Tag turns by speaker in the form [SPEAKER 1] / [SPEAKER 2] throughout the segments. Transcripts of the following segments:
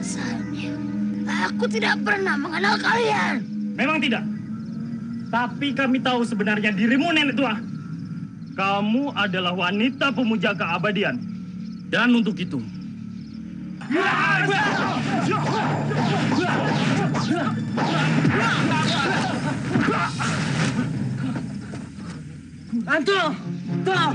[SPEAKER 1] Asalnya, aku tidak pernah mengenal kalian.
[SPEAKER 2] Memang tidak. Tapi kami tahu sebenarnya dirimu, nenek tua. Kamu adalah wanita pemuja keabadian. Dan untuk itu...
[SPEAKER 3] Antu! Tuh!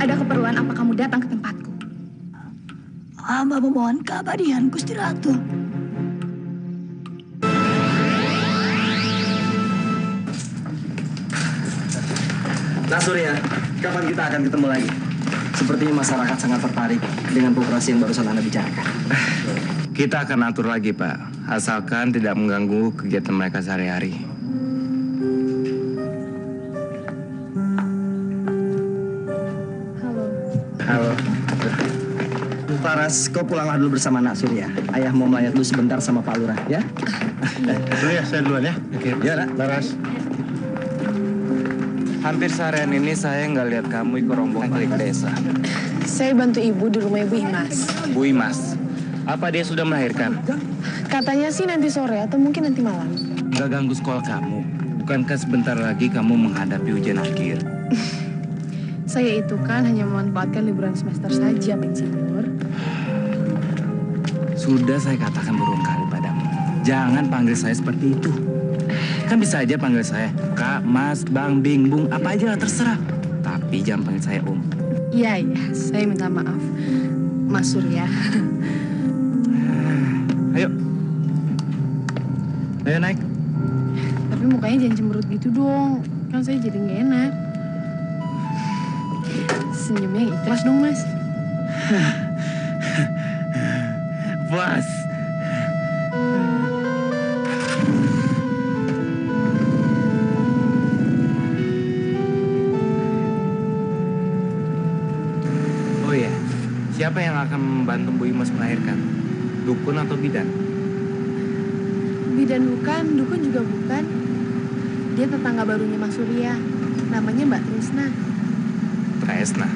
[SPEAKER 4] Ada keperluan apa kamu datang ke tempatku?
[SPEAKER 1] Hamba memohon keabadian, Gusti Ratu.
[SPEAKER 5] Nah Surya, kapan kita akan ketemu lagi? Sepertinya masyarakat sangat tertarik dengan operasi yang barusan Anda bicarakan.
[SPEAKER 6] Kita akan atur lagi, Pak. Asalkan tidak mengganggu kegiatan mereka sehari-hari.
[SPEAKER 5] Halo. Laras, kau pulanglah dulu bersama Nak Surya. Ayah mau melayat dulu sebentar sama Pak Lurah, ya?
[SPEAKER 6] Surya, saya duluan ya.
[SPEAKER 5] Oke, ya, Nak.
[SPEAKER 6] Laras. Hampir seharian ini saya nggak lihat kamu ikut rombongan balik ke desa.
[SPEAKER 7] Saya bantu ibu di rumah Ibu Imas.
[SPEAKER 6] Bu Imas, apa dia sudah melahirkan?
[SPEAKER 7] Katanya sih nanti sore atau mungkin nanti malam.
[SPEAKER 6] Nggak ganggu sekolah kamu. Bukankah sebentar lagi kamu menghadapi ujian akhir?
[SPEAKER 7] Saya itu kan hanya memanfaatkan liburan semester saja, Insinyur.
[SPEAKER 6] Sudah saya katakan berulang kali padamu. Jangan panggil saya seperti itu. Kan bisa aja panggil saya Kak, Mas, Bang, Bing, Bung, apa aja lah terserah. Tapi jangan panggil saya Om.
[SPEAKER 7] Iya, saya minta maaf. Mas Surya.
[SPEAKER 6] Ayo. Ayo naik.
[SPEAKER 7] Tapi mukanya jangan cemberut gitu dong. Kan saya jadi nggak enak. Senyumnya yang ikhlas dong, Mas.
[SPEAKER 6] Puas. Oh iya, siapa yang akan membantu Bu Imas melahirkan? Dukun atau bidan?
[SPEAKER 7] Bidan bukan, dukun juga bukan. Dia tetangga barunya Mas Surya. Namanya Mbak Trisna.
[SPEAKER 6] Tresna.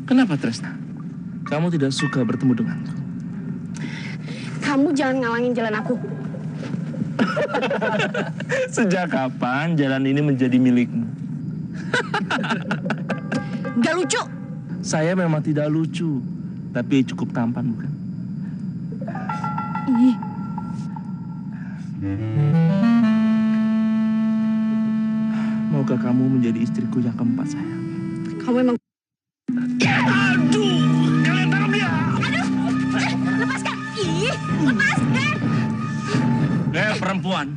[SPEAKER 8] Kenapa, Tresna? Kamu tidak suka bertemu denganku?
[SPEAKER 4] Kamu jangan ngalangin jalan aku.
[SPEAKER 8] Sejak kapan jalan ini menjadi milikmu?
[SPEAKER 4] Gak lucu.
[SPEAKER 8] Saya memang tidak lucu, tapi cukup tampan, bukan?
[SPEAKER 4] Ih.
[SPEAKER 8] Maukah kamu menjadi istriku yang keempat, sayang?
[SPEAKER 4] Kamu emang...
[SPEAKER 8] Aduh! Kalian tangkap dia!
[SPEAKER 4] Aduh! Lepaskan! Ih! Lepaskan!
[SPEAKER 8] Perempuan,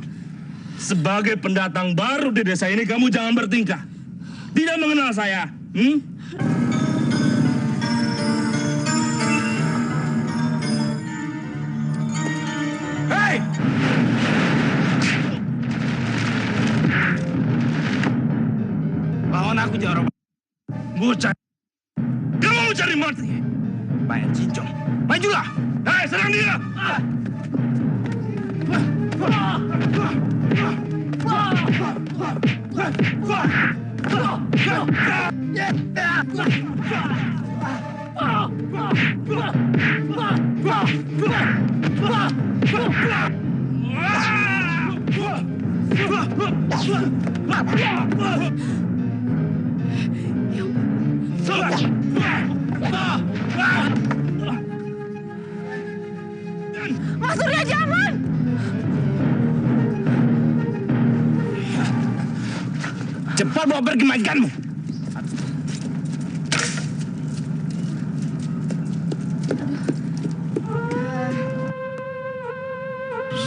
[SPEAKER 8] sebagai pendatang baru di desa ini, kamu jangan bertingkah. Tidak mengenal saya, Hei! Lawan aku, Jaro. Bocah. Kamu mau cari mati? Banyak cincong. Majulah! Hei, serang dia!
[SPEAKER 4] Mas Surya, jangan!
[SPEAKER 8] Cepat bawa pergi majikanmu.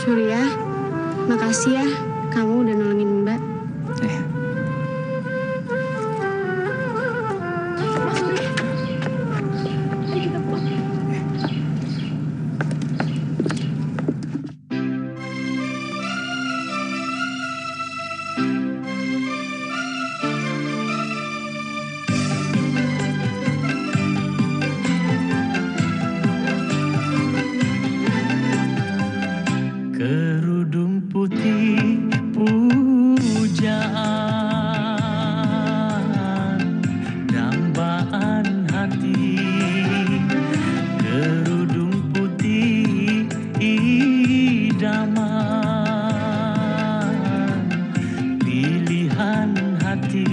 [SPEAKER 4] Surya, makasih ya. Kamu udah nolongin Mbak. Mas Surya. Ayo kita pulang.
[SPEAKER 2] Kerudung putih pujaan, dambaan hati. Kerudung putih idaman, pilihan hati.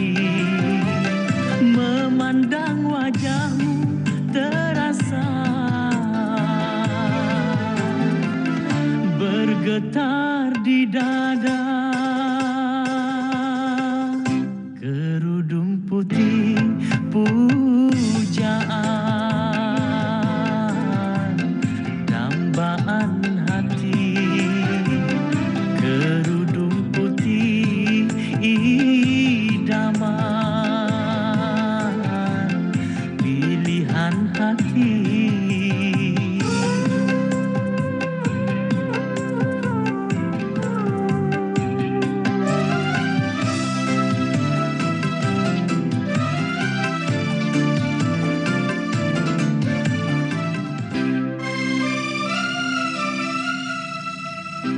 [SPEAKER 2] Memandang wajahmu terasa bergetar di dada. Kerudung putih pujaan, dambaan hati. Kerudung putih idaman, pilihan hati.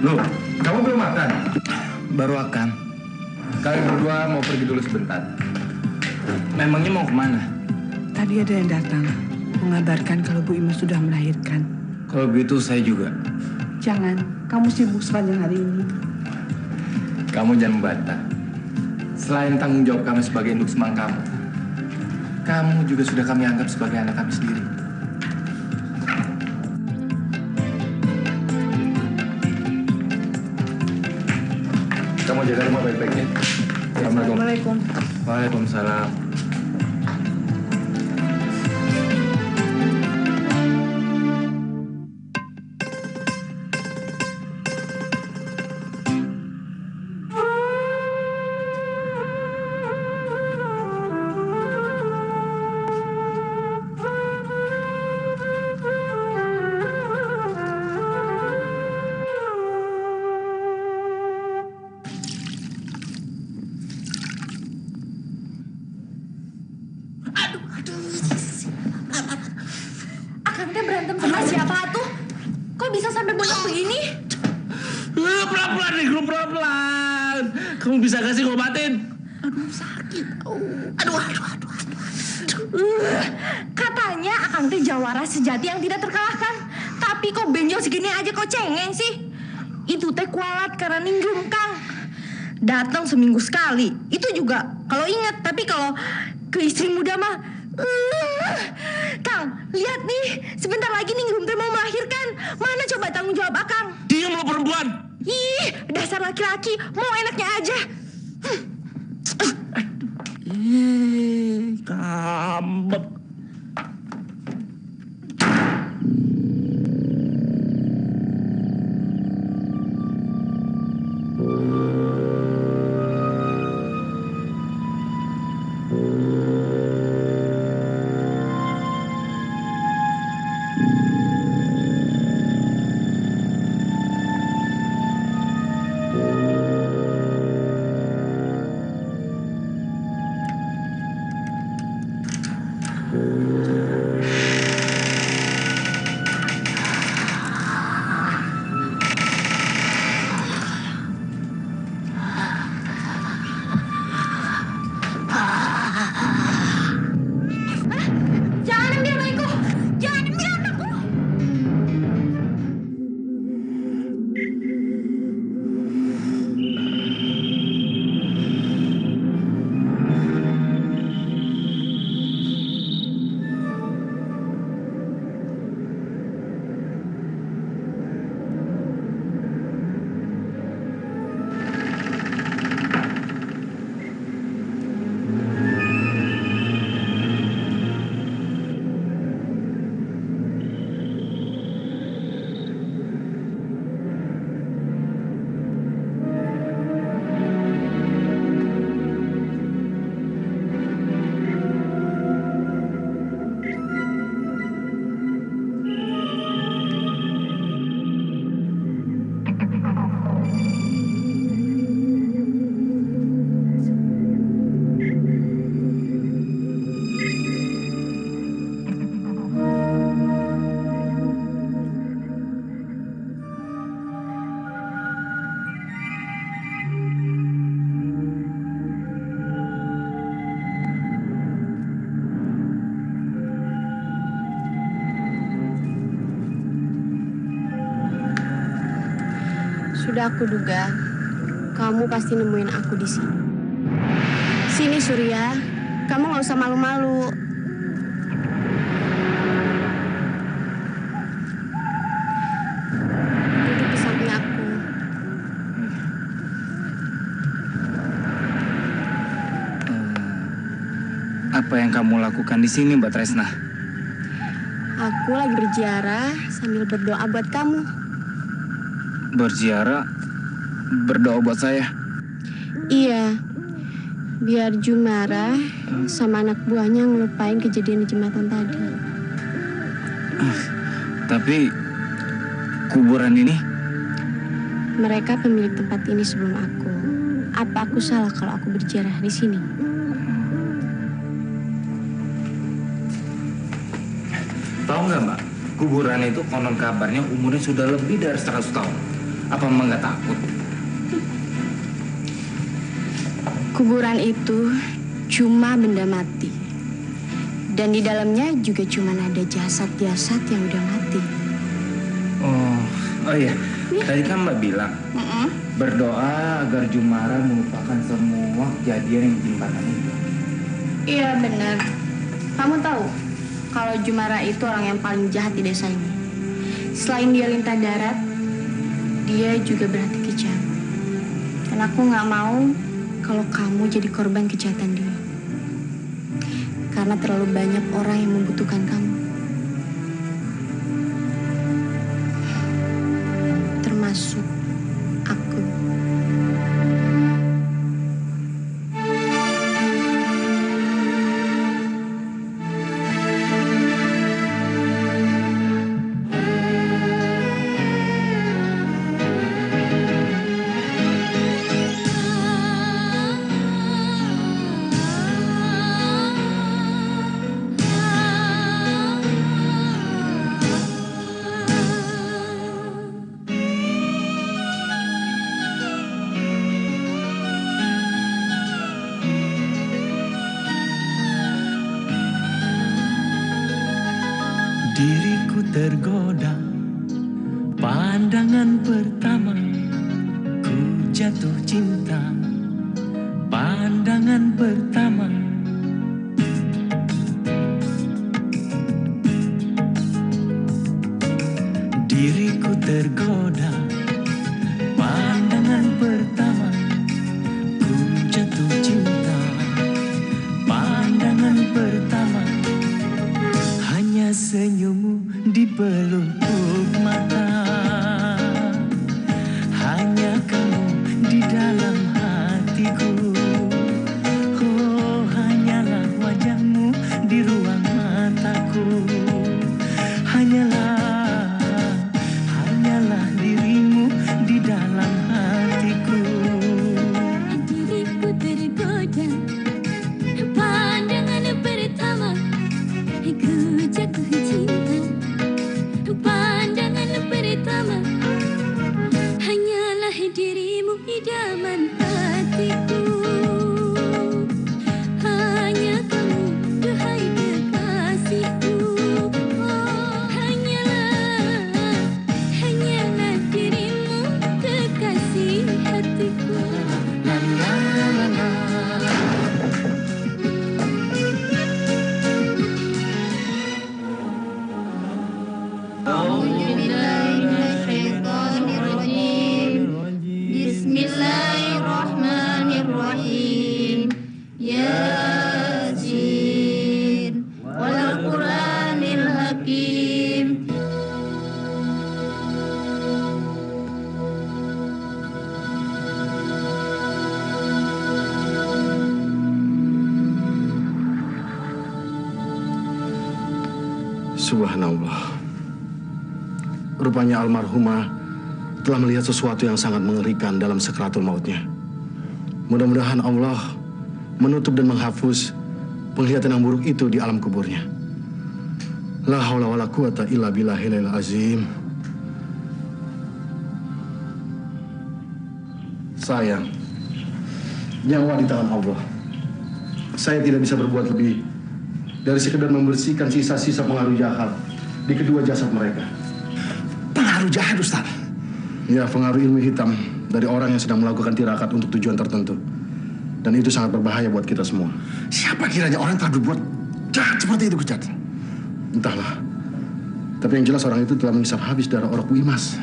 [SPEAKER 6] Loh, kamu belum makan? Baru akan. Kalian berdua mau pergi dulu sebentar. Memangnya mau kemana?
[SPEAKER 3] Tadi ada yang datang mengabarkan kalau Bu Ima sudah melahirkan.
[SPEAKER 6] Kalau begitu saya juga.
[SPEAKER 3] Jangan, kamu sibuk sepanjang hari ini.
[SPEAKER 6] Kamu jangan membantah. Selain tanggung jawab kami sebagai induk semang kamu juga sudah kami anggap sebagai anak kami sendiri. Kamu jaga rumah baik-baik ya.
[SPEAKER 3] Assalamualaikum.
[SPEAKER 6] Waalaikumsalam.
[SPEAKER 4] Akang teh berantem sama siapa tuh? Kok bisa sampai bonyok begini?
[SPEAKER 8] Pelan-pelan nih, grup pelan-pelan. Kamu bisa gak sih ngobatin?
[SPEAKER 1] Aduh, sakit. Aduh.
[SPEAKER 4] Katanya Akang teh jawara sejati yang tidak terkalahkan. Tapi kok benjol segini aja kok cengeng sih? Itu teh kualat karena ninggum Kang. Datang seminggu sekali. Itu juga kalau ingat. Tapi kalau ke istri muda mah Kang, lihat nih, sebentar lagi ninggum teh mau melahirkan. Mana coba tanggung jawab Akang?
[SPEAKER 8] Diam lo perempuan.
[SPEAKER 4] Ih, dasar laki-laki, mau enaknya aja.
[SPEAKER 8] Kambet.
[SPEAKER 7] Sudah aku duga, kamu pasti nemuin aku di sini. Sini Surya, kamu nggak usah malu-malu. Duduk di samping aku.
[SPEAKER 6] Apa yang kamu lakukan di sini, Mbak Tresna?
[SPEAKER 7] Aku lagi berziarah sambil berdoa buat kamu.
[SPEAKER 6] Berziarah, berdoa buat saya.
[SPEAKER 7] Iya, biar Jumara sama anak buahnya ngelupain kejadian di jembatan tadi.
[SPEAKER 6] Tapi kuburan ini?
[SPEAKER 7] Mereka pemilik tempat ini sebelum aku. Apa aku salah kalau aku berziarah di sini?
[SPEAKER 6] Tahu nggak, Mbak? Kuburan itu konon kabarnya umurnya sudah lebih dari 100 tahun. Apa Mbak nggak takut?
[SPEAKER 7] Kuburan itu cuma benda mati. Dan di dalamnya juga cuma ada jasad-jasad yang udah mati.
[SPEAKER 6] Oh iya. Tadi kan Mbak bilang berdoa agar Jumara melupakan semua kejadian yang menimpa itu.
[SPEAKER 7] Iya benar. Kamu tahu kalau Jumara itu orang yang paling jahat di desa ini. Selain dia lintah darat, dia juga berhati kejam. Dan aku nggak mau kalau kamu jadi korban kejahatan dia. Karena terlalu banyak orang yang membutuhkan kamu. Termasuk aku.
[SPEAKER 9] Diriku tergoda, pandangan pertama ku jatuh cinta, pandangan pertama. Diriku tergoda, pandangan pertama ku jatuh cinta, pandangan pertama. Hanya senyummu di pelupuk mata, hanya kamu di dalam hatiku. Oh, hanyalah wajahmu di ruang mataku. Hanyalah dirimu di dalam hatiku.
[SPEAKER 10] Diriku tergoda, pandangan pertama ku jatuh cinta, pandangan pertama. Hanyalah dirimu idaman hatiku. Hanya kamu, duhai kekasihku. Oh, hanyalah dirimu kekasih hatiku. La la la la la. Bismillahirrahmanirrahim. Yasin wal Qur'anil Hakim.
[SPEAKER 1] Subhanallah. Rupanya almarhumah telah melihat sesuatu yang sangat mengerikan dalam sakratul mautnya. Mudah-mudahan Allah menutup dan menghapus penglihatan yang buruk itu di alam kuburnya. La haula wala quwata illa billahil azim. Sayang, nyawa di tangan Allah. Saya tidak bisa berbuat lebih dari sekedar membersihkan sisa-sisa pengaruh jahat di kedua jasad mereka.
[SPEAKER 11] Pengaruh jahat, Ustaz?
[SPEAKER 1] Ya, pengaruh ilmu hitam dari orang yang sedang melakukan tirakat untuk tujuan tertentu. Dan itu sangat berbahaya buat kita semua.
[SPEAKER 11] Siapa kiranya orang yang telah berbuat jahat seperti itu, Kucat?
[SPEAKER 1] Entahlah. Tapi yang jelas orang itu telah menghisap habis darah Orok Bu Imas.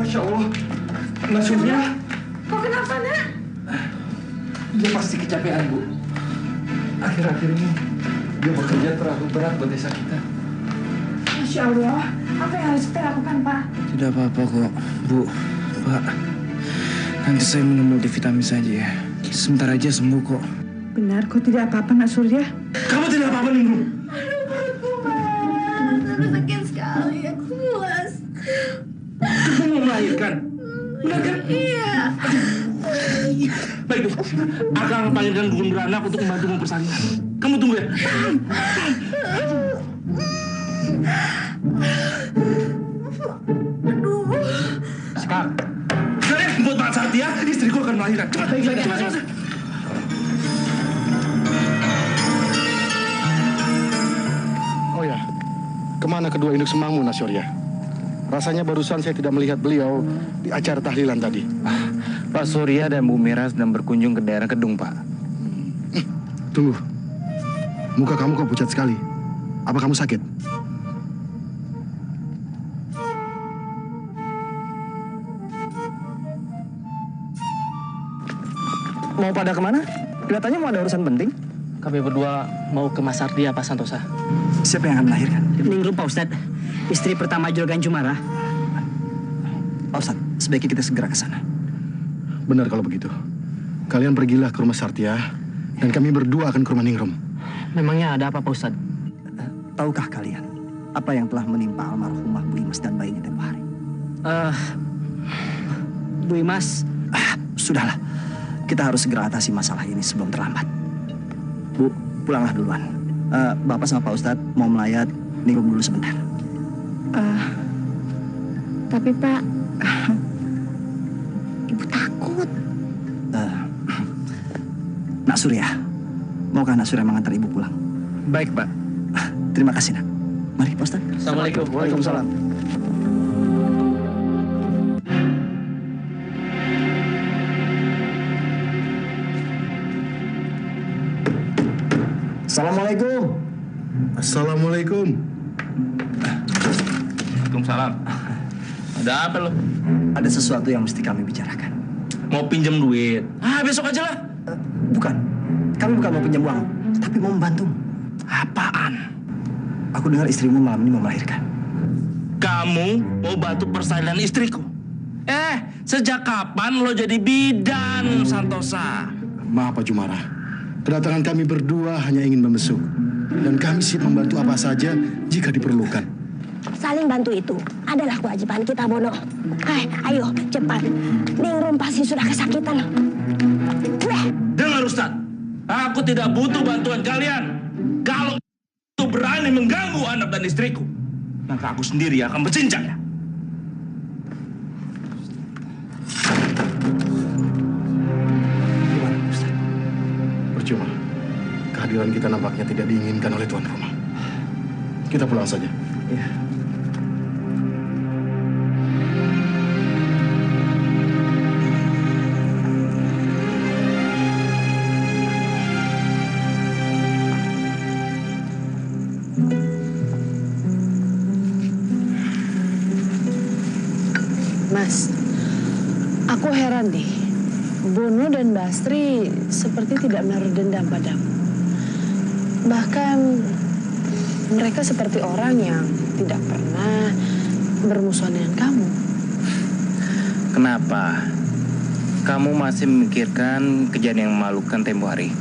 [SPEAKER 11] Masya Allah, Nak Surya.
[SPEAKER 4] Kok kenapa, Nak?
[SPEAKER 11] Dia pasti kecapean, Bu. Akhir-akhir ini dia bekerja terlalu berat buat desa kita.
[SPEAKER 3] Masya Allah, apa yang harus kita lakukan, Pak?
[SPEAKER 6] Tidak apa-apa kok, Bu, Pak. Nanti saya minum multivitamin saja ya. Sebentar aja sembuh kok.
[SPEAKER 3] Benar, kok tidak apa-apa, Nak Surya?
[SPEAKER 8] Kamu tidak apa-apa, Ningrum.
[SPEAKER 10] Aduh, sakit sekali. Aku mulas.
[SPEAKER 8] Kamu mau melahirkan? Benar kan?
[SPEAKER 10] Iya.
[SPEAKER 8] Baik, akan panggilkan dukun beranak untuk membantu mempersalinan. Kamu tunggu ya. Sekarang buat Pak Satya, istriku akan melahirkan. Cepat.
[SPEAKER 1] Oh ya, kemana kedua induk semangmu, Nak Surya? Rasanya barusan saya tidak melihat beliau di acara tahlilan tadi.
[SPEAKER 6] Pak Surya dan Bu Mira sedang berkunjung ke daerah Kedung, Pak.
[SPEAKER 1] Tunggu. Muka kamu kok pucat sekali. Apa kamu sakit?
[SPEAKER 5] Mau pada kemana? Kelihatannya mau ada urusan penting.
[SPEAKER 12] Kami berdua mau ke Mas Ardia, Pak Santosa.
[SPEAKER 5] Siapa yang akan melahirkan?
[SPEAKER 12] Ningrum, Pak Ustadz. Istri pertama Juragan Jumara.
[SPEAKER 5] Pak Ustadz, sebaiknya kita segera ke sana.
[SPEAKER 1] Benar kalau begitu. Kalian pergilah ke rumah Sartia dan kami berdua akan ke rumah Ningrum.
[SPEAKER 12] Memangnya ada apa, Pak Ustadz?
[SPEAKER 5] Tahukah kalian apa yang telah menimpa almarhumah Bu Imas dan bayinya tempo hari?
[SPEAKER 12] Bu Imas.
[SPEAKER 5] Sudahlah, kita harus segera atasi masalah ini sebelum terlambat. Bu, pulanglah duluan. Bapak sama Pak Ustadz mau melayat Ningrum dulu sebentar.
[SPEAKER 4] Tapi Pak, Ibu takut.
[SPEAKER 5] Nak Surya, maukah Nak Surya mengantar Ibu pulang?
[SPEAKER 6] Baik, Pak.
[SPEAKER 5] Terima kasih, Nak. Mari, Pak Ustadz.
[SPEAKER 12] Assalamualaikum.
[SPEAKER 5] Waalaikumsalam. Assalamualaikum.
[SPEAKER 1] Assalamualaikum.
[SPEAKER 8] Waalaikumsalam. Ada apa lo?
[SPEAKER 5] Ada sesuatu yang mesti kami bicarakan.
[SPEAKER 8] Mau pinjam duit? Besok aja lah.
[SPEAKER 5] Bukan. Kami bukan mau pinjam uang, tapi mau membantu.
[SPEAKER 8] Apaan?
[SPEAKER 5] Aku dengar istrimu malam ini mau melahirkan.
[SPEAKER 8] Kamu mau bantu persalinan istriku? Sejak kapan lo jadi bidan, Santosa?
[SPEAKER 1] Maaf Pak Jumara. Kedatangan kami berdua hanya ingin membesuk. Dan kami siap membantu apa saja jika diperlukan.
[SPEAKER 4] Saling bantu itu adalah kewajiban kita, Bono. Ayo, cepat. Ningrum pasti sudah kesakitan.
[SPEAKER 8] Dengar, Ustadz. Aku tidak butuh bantuan kalian. Kalau itu berani mengganggu anak dan istriku, maka aku sendiri akan bercincang.
[SPEAKER 1] Gimana, Ustaz? Percuma. Kehadiran kita nampaknya tidak diinginkan oleh tuan rumah. Kita pulang saja.
[SPEAKER 5] Iya.
[SPEAKER 3] Mas, aku heran deh. Bono dan Bastri seperti tidak menaruh dendam padamu. Bahkan mereka seperti orang yang tidak pernah bermusuhan dengan kamu.
[SPEAKER 6] Kenapa? Kamu masih memikirkan kejadian yang memalukan tempo hari?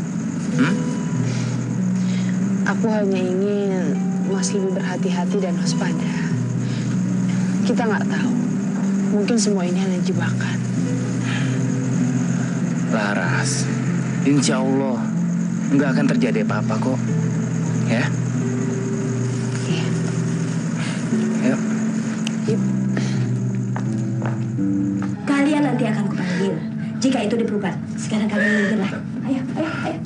[SPEAKER 3] Aku hanya ingin Mas lebih berhati-hati dan waspada. Kita nggak tahu. Mungkin semua ini hanya jebakan.
[SPEAKER 6] Laras, insya Allah nggak akan terjadi apa-apa kok. Ya?
[SPEAKER 3] Iya.
[SPEAKER 6] Yuk.
[SPEAKER 4] Jika itu diperlukan, sekarang kalian minggirlah. Ayo, ayo, ayo.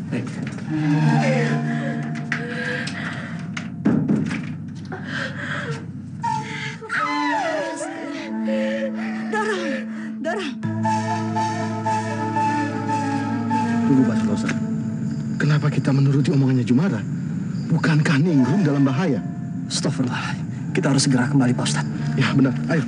[SPEAKER 3] Dorong.
[SPEAKER 1] Tunggu, Pak Santosa. Kenapa kita menuruti omongannya Jumara? Bukankah Ningrum dalam bahaya?
[SPEAKER 5] Astagfirullah. Kita harus segera kembali, Pak Ustadz.
[SPEAKER 1] Ya, benar. Ayo.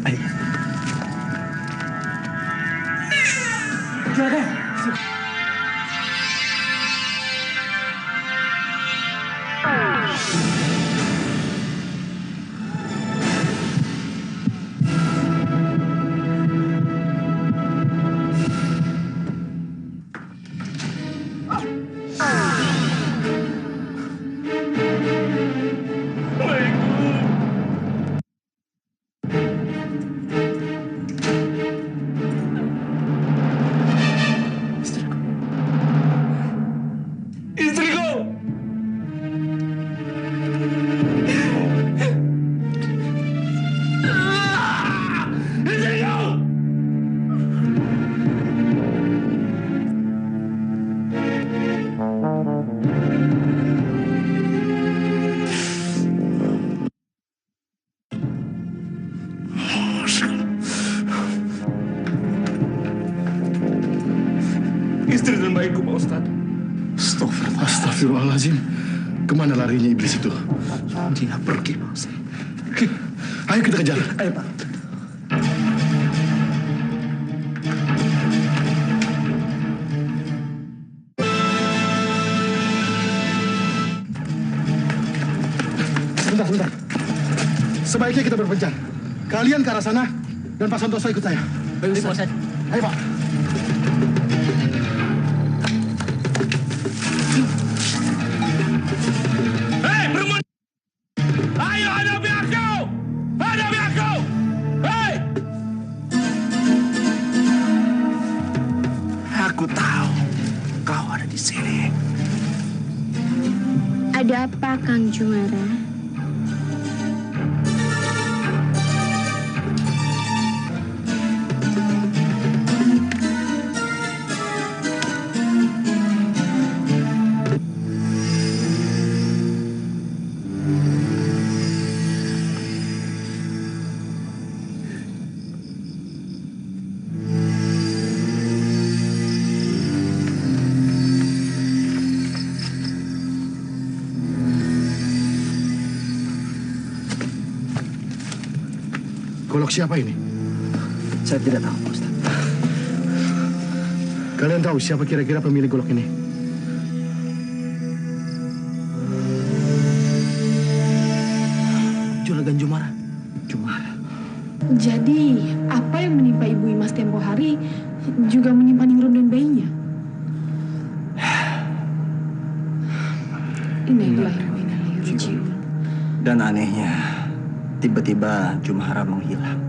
[SPEAKER 8] Istri dan bayiku, Pak Ustadz.
[SPEAKER 1] Astagfirullahaladzim. Kemana larinya iblis itu?
[SPEAKER 8] Dia pergi, Pak Ustadz.
[SPEAKER 1] Ayo kita kejar.
[SPEAKER 5] Ayo, Pak.
[SPEAKER 1] Sebentar. Sebaiknya kita berpencar. Kalian ke arah sana dan Pak Santoso ikut saya.
[SPEAKER 12] Baik, Pak Ustadz.
[SPEAKER 1] Ayo, Pak.
[SPEAKER 8] Hei, perempuan! Ayo hadapi aku! Hadapi aku! Hei! Aku tahu kau ada di sini.
[SPEAKER 7] Ada apa, Kang Jumara?
[SPEAKER 1] Golok siapa ini?
[SPEAKER 5] Saya tidak tahu, Pak Ustadz.
[SPEAKER 1] Kalian tahu siapa kira-kira pemilik golok ini?
[SPEAKER 5] Juragan Jumara.
[SPEAKER 3] Jadi, apa yang menimpa Ibu Imas tempo hari juga menimpa Ningrum dan bayinya? Innalillahi wa inna ilaihi raji'un.
[SPEAKER 5] Dan anehnya, tiba-tiba Jumara menghilang.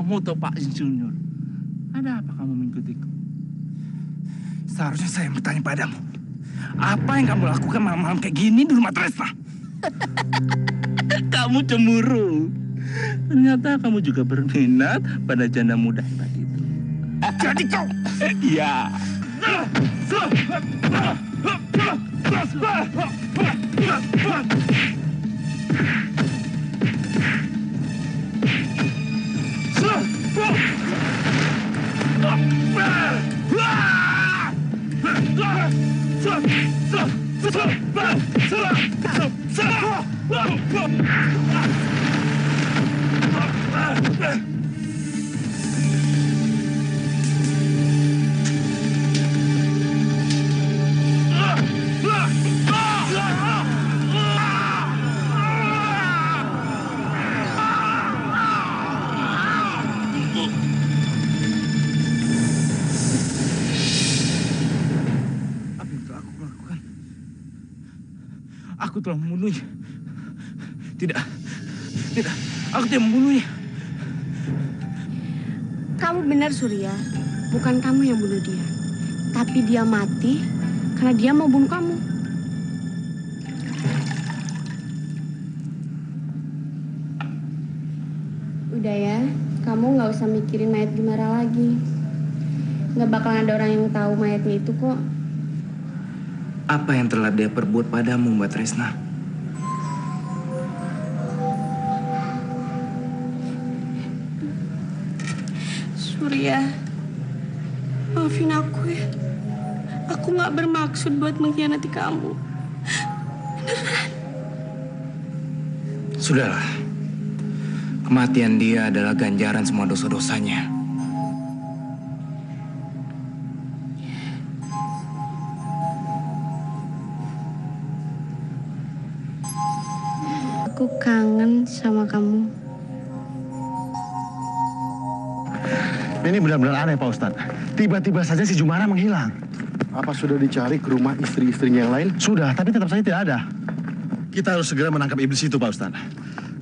[SPEAKER 8] Kamu toh Pak Insinyur. Ada apa kamu mengikutiku? Seharusnya saya bertanya padamu. Apa yang kamu lakukan malam-malam kayak gini di rumah Tresna? Kamu cemburu. Ternyata kamu juga berminat pada janda muda hebat itu. Jadi kau? Iya. Aku telah membunuhnya. Tidak, aku tidak membunuhnya.
[SPEAKER 7] Kamu benar, Surya. Bukan kamu yang bunuh dia. Tapi dia mati karena dia mau bunuh kamu. Udah ya, kamu nggak usah mikirin mayat Jumara lagi. Nggak bakalan ada orang yang tahu mayatnya itu kok.
[SPEAKER 6] Apa yang telah dia perbuat padamu, Mbak Tresna?
[SPEAKER 7] Surya, maafin aku ya. Aku nggak bermaksud buat mengkhianati kamu.
[SPEAKER 6] Sudahlah. Kematian dia adalah ganjaran semua dosa-dosanya.
[SPEAKER 7] Aku kangen sama kamu.
[SPEAKER 1] Ini benar-benar aneh, Pak Ustadz. Tiba-tiba saja si Jumara menghilang. Apa sudah dicari ke rumah istri-istrinya yang lain? Sudah, tapi tetap saja tidak ada. Kita harus segera menangkap iblis itu, Pak Ustadz.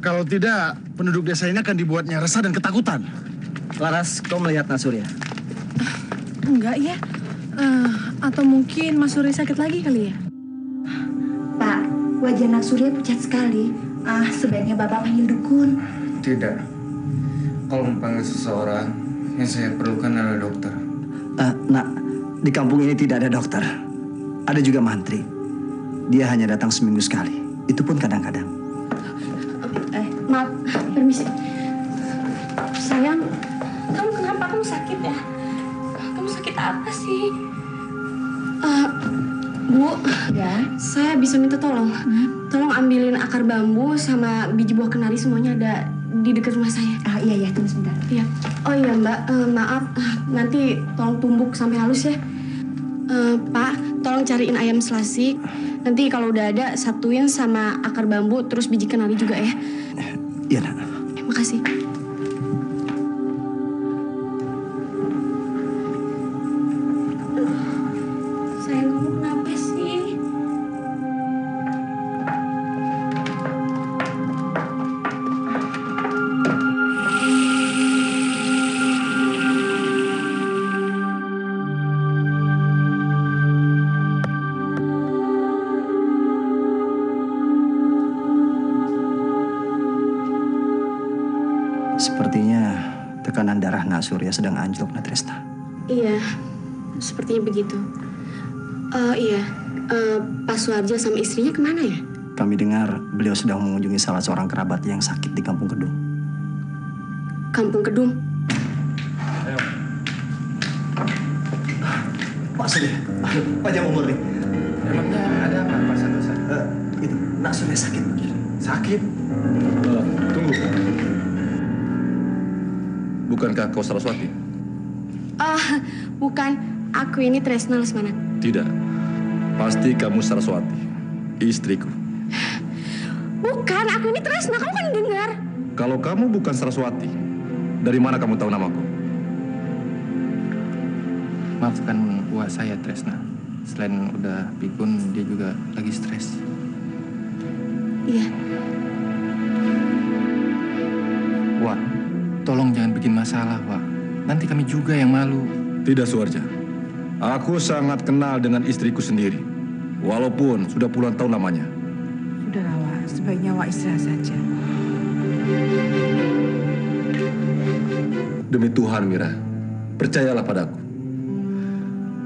[SPEAKER 1] Kalau tidak, penduduk desa ini akan dibuatnya resah dan ketakutan.
[SPEAKER 5] Laras, kau melihat Nak Surya?
[SPEAKER 3] Enggak ya. Atau mungkin Mas Suri sakit lagi kali ya?
[SPEAKER 10] Pak, wajah Nak Surya pucat sekali. Sebaiknya Bapak panggil dukun.
[SPEAKER 6] Tidak. Kalau memanggil seseorang, yang saya perlukan adalah dokter.
[SPEAKER 5] Nak, di kampung ini tidak ada dokter. Ada juga mantri. Dia hanya datang seminggu sekali. Itu pun kadang-kadang.
[SPEAKER 7] Maaf, permisi. Sayang, kamu kenapa? Kamu sakit ya? Kamu sakit apa sih? Bu, ya, saya bisa minta tolong. Tolong ambilin akar bambu sama biji buah kenari, semuanya ada di dekat rumah saya.
[SPEAKER 10] Iya, tunggu sebentar.
[SPEAKER 7] Iya. Oh iya Mbak, maaf, nanti tolong tumbuk sampai halus ya. Pak, tolong cariin ayam selasik. Nanti kalau udah ada, satuin sama akar bambu, terus biji kenari juga ya.
[SPEAKER 5] Iya, Nak.
[SPEAKER 7] Makasih. Sayang, kamu kenapa sih?
[SPEAKER 5] Sepertinya tekanan darah Nak Surya sedang anjlok, Nak Tresna.
[SPEAKER 7] Iya, sepertinya begitu. Pak Suharja sama istrinya kemana ya?
[SPEAKER 5] Kami dengar beliau sedang mengunjungi salah seorang kerabat yang sakit di Kampung Kedung.
[SPEAKER 7] Kampung Kedung?
[SPEAKER 5] Pak Surya, Pak Jamur nih.
[SPEAKER 6] Emangnya ada apa, Pak Santosa?
[SPEAKER 5] Itu, Nak Surya sakit.
[SPEAKER 6] Sakit?
[SPEAKER 11] Tunggu. Bukankah kau Saraswati?
[SPEAKER 7] Bukan. Aku ini Tresna Lesmana.
[SPEAKER 11] Tidak. Pasti kamu Saraswati, istriku.
[SPEAKER 7] Bukan, aku ini Tresna. Kamu kan dengar.
[SPEAKER 11] Kalau kamu bukan Saraswati, dari mana kamu tahu namaku?
[SPEAKER 6] Maafkan Wak, saya Tresna. Selain udah pikun, dia juga lagi stres.
[SPEAKER 7] Iya.
[SPEAKER 6] Wak, tolong jangan bikin masalah, Wak. Nanti kami juga yang malu.
[SPEAKER 11] Tidak, Suharja. Aku sangat kenal dengan istriku sendiri. Walaupun sudah puluhan tahun lamanya.
[SPEAKER 3] Sudahlah, Wak. Sebaiknya Wak istirahat saja.
[SPEAKER 11] Demi Tuhan, Mira, percayalah padaku.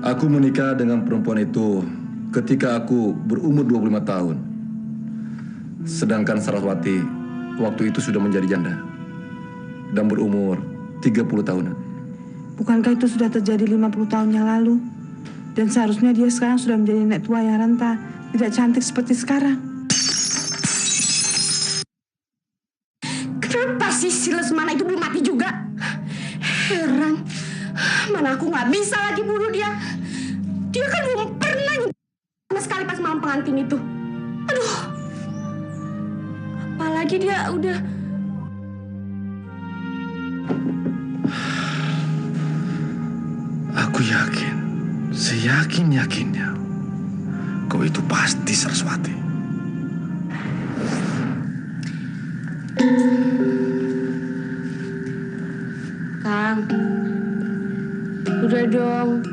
[SPEAKER 11] Aku menikah dengan perempuan itu ketika aku berumur 25 tahun. Sedangkan Saraswati waktu itu sudah menjadi janda dan berumur 30 tahunan.
[SPEAKER 3] Bukankah itu sudah terjadi 50 tahun yang lalu?
[SPEAKER 13] Dan seharusnya dia sekarang sudah menjadi nenek tua yang renta, tidak cantik seperti sekarang.
[SPEAKER 4] Kenapa sih si Lesmana itu belum mati juga? Heran. Mana aku nggak bisa lagi bunuh dia. Dia kan belum pernah sama sekali pas malam pengantin itu. Aduh. Apalagi dia udah...
[SPEAKER 11] Aku yakin, seyakin-yakinnya, kau itu pasti Saraswati.
[SPEAKER 7] Kang, udah dong.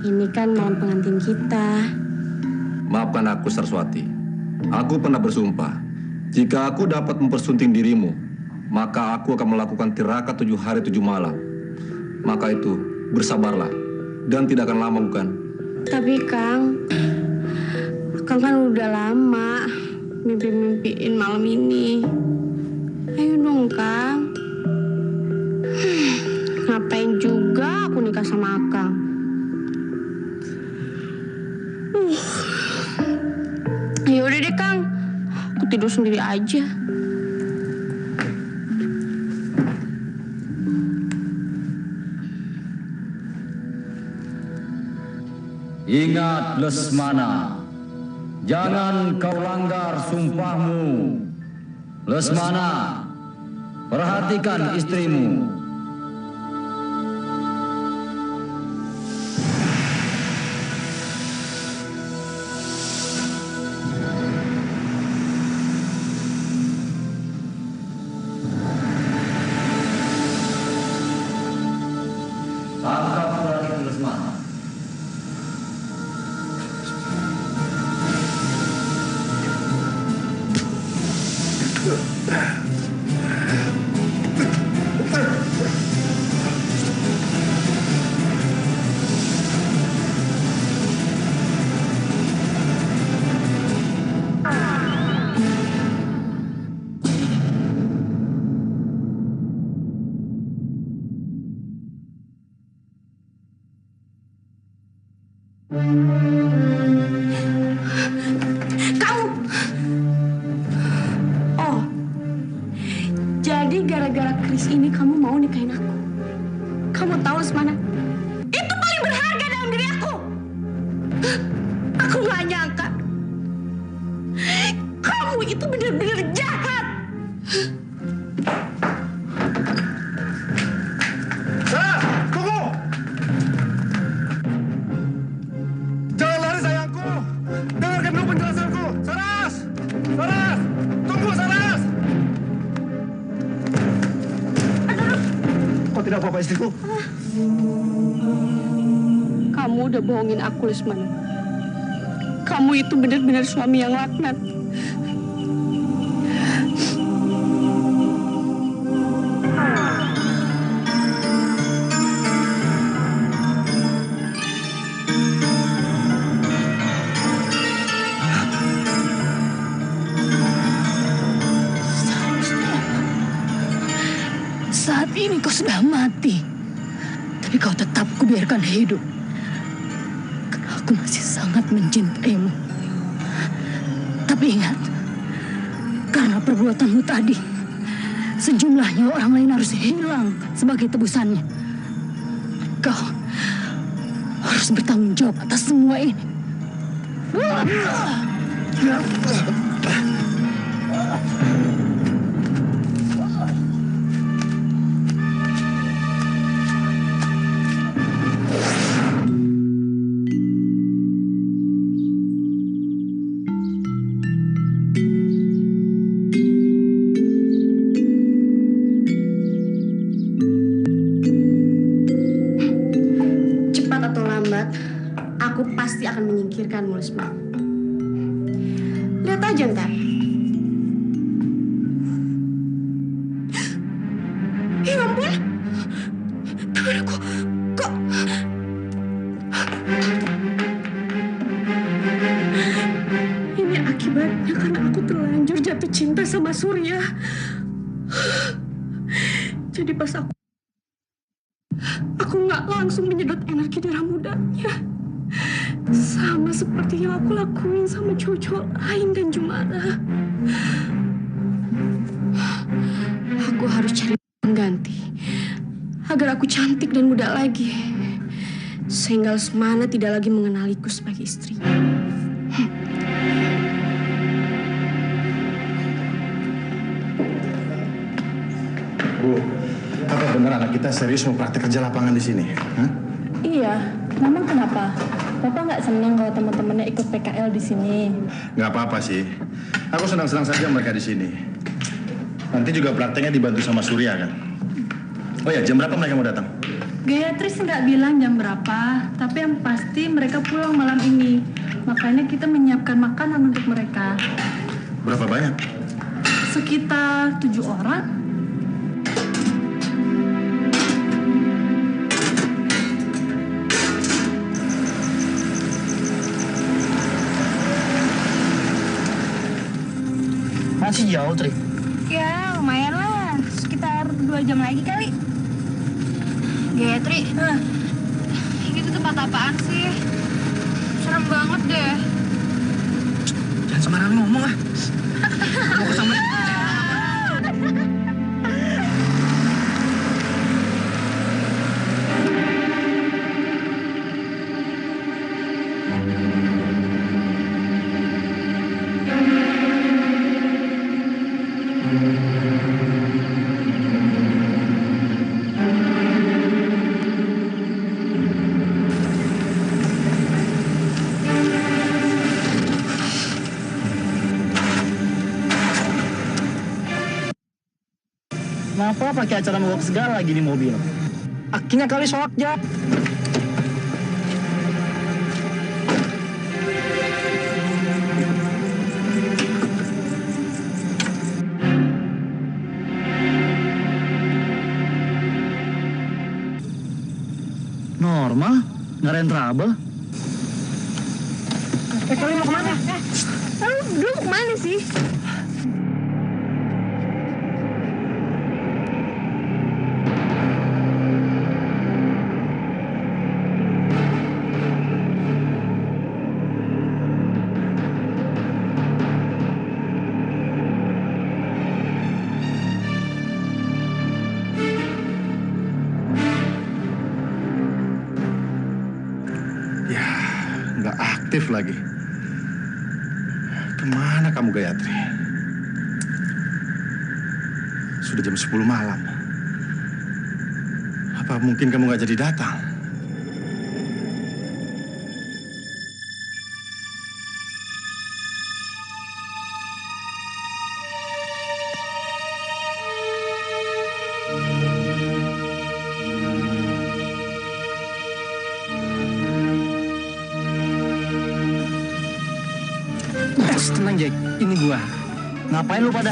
[SPEAKER 7] Ini kan malam pengantin kita.
[SPEAKER 11] Maafkan aku, Saraswati. Aku pernah bersumpah, jika aku dapat mempersunting dirimu, maka aku akan melakukan tirakat 7 hari 7 malam. Maka itu, bersabarlah, dan tidak akan lama, bukan?
[SPEAKER 7] Tapi Kang kan udah lama mimpi-mimpiin malam ini. Ayo dong, Kang. Ngapain juga aku nikah sama Akang? Ya udah deh, Kang. Aku tidur sendiri aja.
[SPEAKER 14] Ingat Lesmana, jangan kau langgar sumpahmu. Lesmana, perhatikan istrimu. Tangkap prajurit Lesmana.
[SPEAKER 4] Kamu! Oh, jadi gara-gara Kris ini kamu mau nikahin aku? Kamu tahu Lesmana? Itu paling berharga dalam diri aku! Aku gak nyangka. Kamu itu benar-benar jahat!
[SPEAKER 1] Saras, tunggu! Jangan lari sayangku! Dengarkan dulu penjelasanku! Saras! Saras! Tunggu, Saras! Kau tidak apa-apa istriku?
[SPEAKER 4] Kamu udah bohongin aku, Lesmana. Kamu itu benar-benar suami yang laknat.
[SPEAKER 3] Saat ini kau sudah mati, tapi kau tetap kubiarkan hidup. Karena aku masih sangat mencintaimu. Tapi ingat, karena perbuatanmu tadi, sejumlah nyawa orang lain harus hilang sebagai tebusannya. Kau harus bertanggung jawab atas semua ini.
[SPEAKER 7] Cepat atau lambat, aku pasti akan menyingkirkanmu, Lesmana. Lihat aja ntar.
[SPEAKER 4] Ya ampun! Tanganku, kok... Ini akibatnya karena aku terlanjur jatuh cinta sama Surya. Jadi pas aku nggak langsung menyedot energi darah mudanya. Sama seperti yang aku lakuin sama cowok lain dan Jumara. Aku harus cari pengganti agar aku cantik dan muda lagi. Sehingga Lesmana tidak lagi mengenaliku sebagai istrinya.
[SPEAKER 1] Bu, apa benar anak kita serius mau praktek kerja lapangan di sini? Hah?
[SPEAKER 7] Iya, memang kenapa? Bapak nggak senang kalau teman-temannya ikut PKL di sini?
[SPEAKER 1] Nggak apa-apa sih. Aku senang-senang saja mereka di sini. Nanti juga prakteknya dibantu sama Surya kan? Oh ya, jam berapa mereka mau datang?
[SPEAKER 7] Gayatri nggak bilang jam berapa, tapi yang pasti mereka pulang malam ini. Makanya kita menyiapkan makanan untuk mereka.
[SPEAKER 1] Berapa banyak?
[SPEAKER 7] Sekitar 7 orang.
[SPEAKER 12] Masih jauh, Tri.
[SPEAKER 4] Ya, lumayan lah. Sekitar 2 jam lagi kali. Gayatri, ini tuh tempat apaan sih? Serem banget deh.
[SPEAKER 12] Jangan sembarangan ngomong ah. Mau kesama. Kenapa pakai acara mogok segala lagi di mobil? Akhirnya kali soak ya. Normal, nggak ada yang trouble.
[SPEAKER 4] Kalian mau kemana? Lu mau kemana sih?
[SPEAKER 1] Nggak aktif lagi. Kemana kamu, Gayatri? Sudah jam 10 malam. Apa mungkin kamu nggak jadi datang?
[SPEAKER 12] Tenang Jack, ini gua. Ngapain lu pada?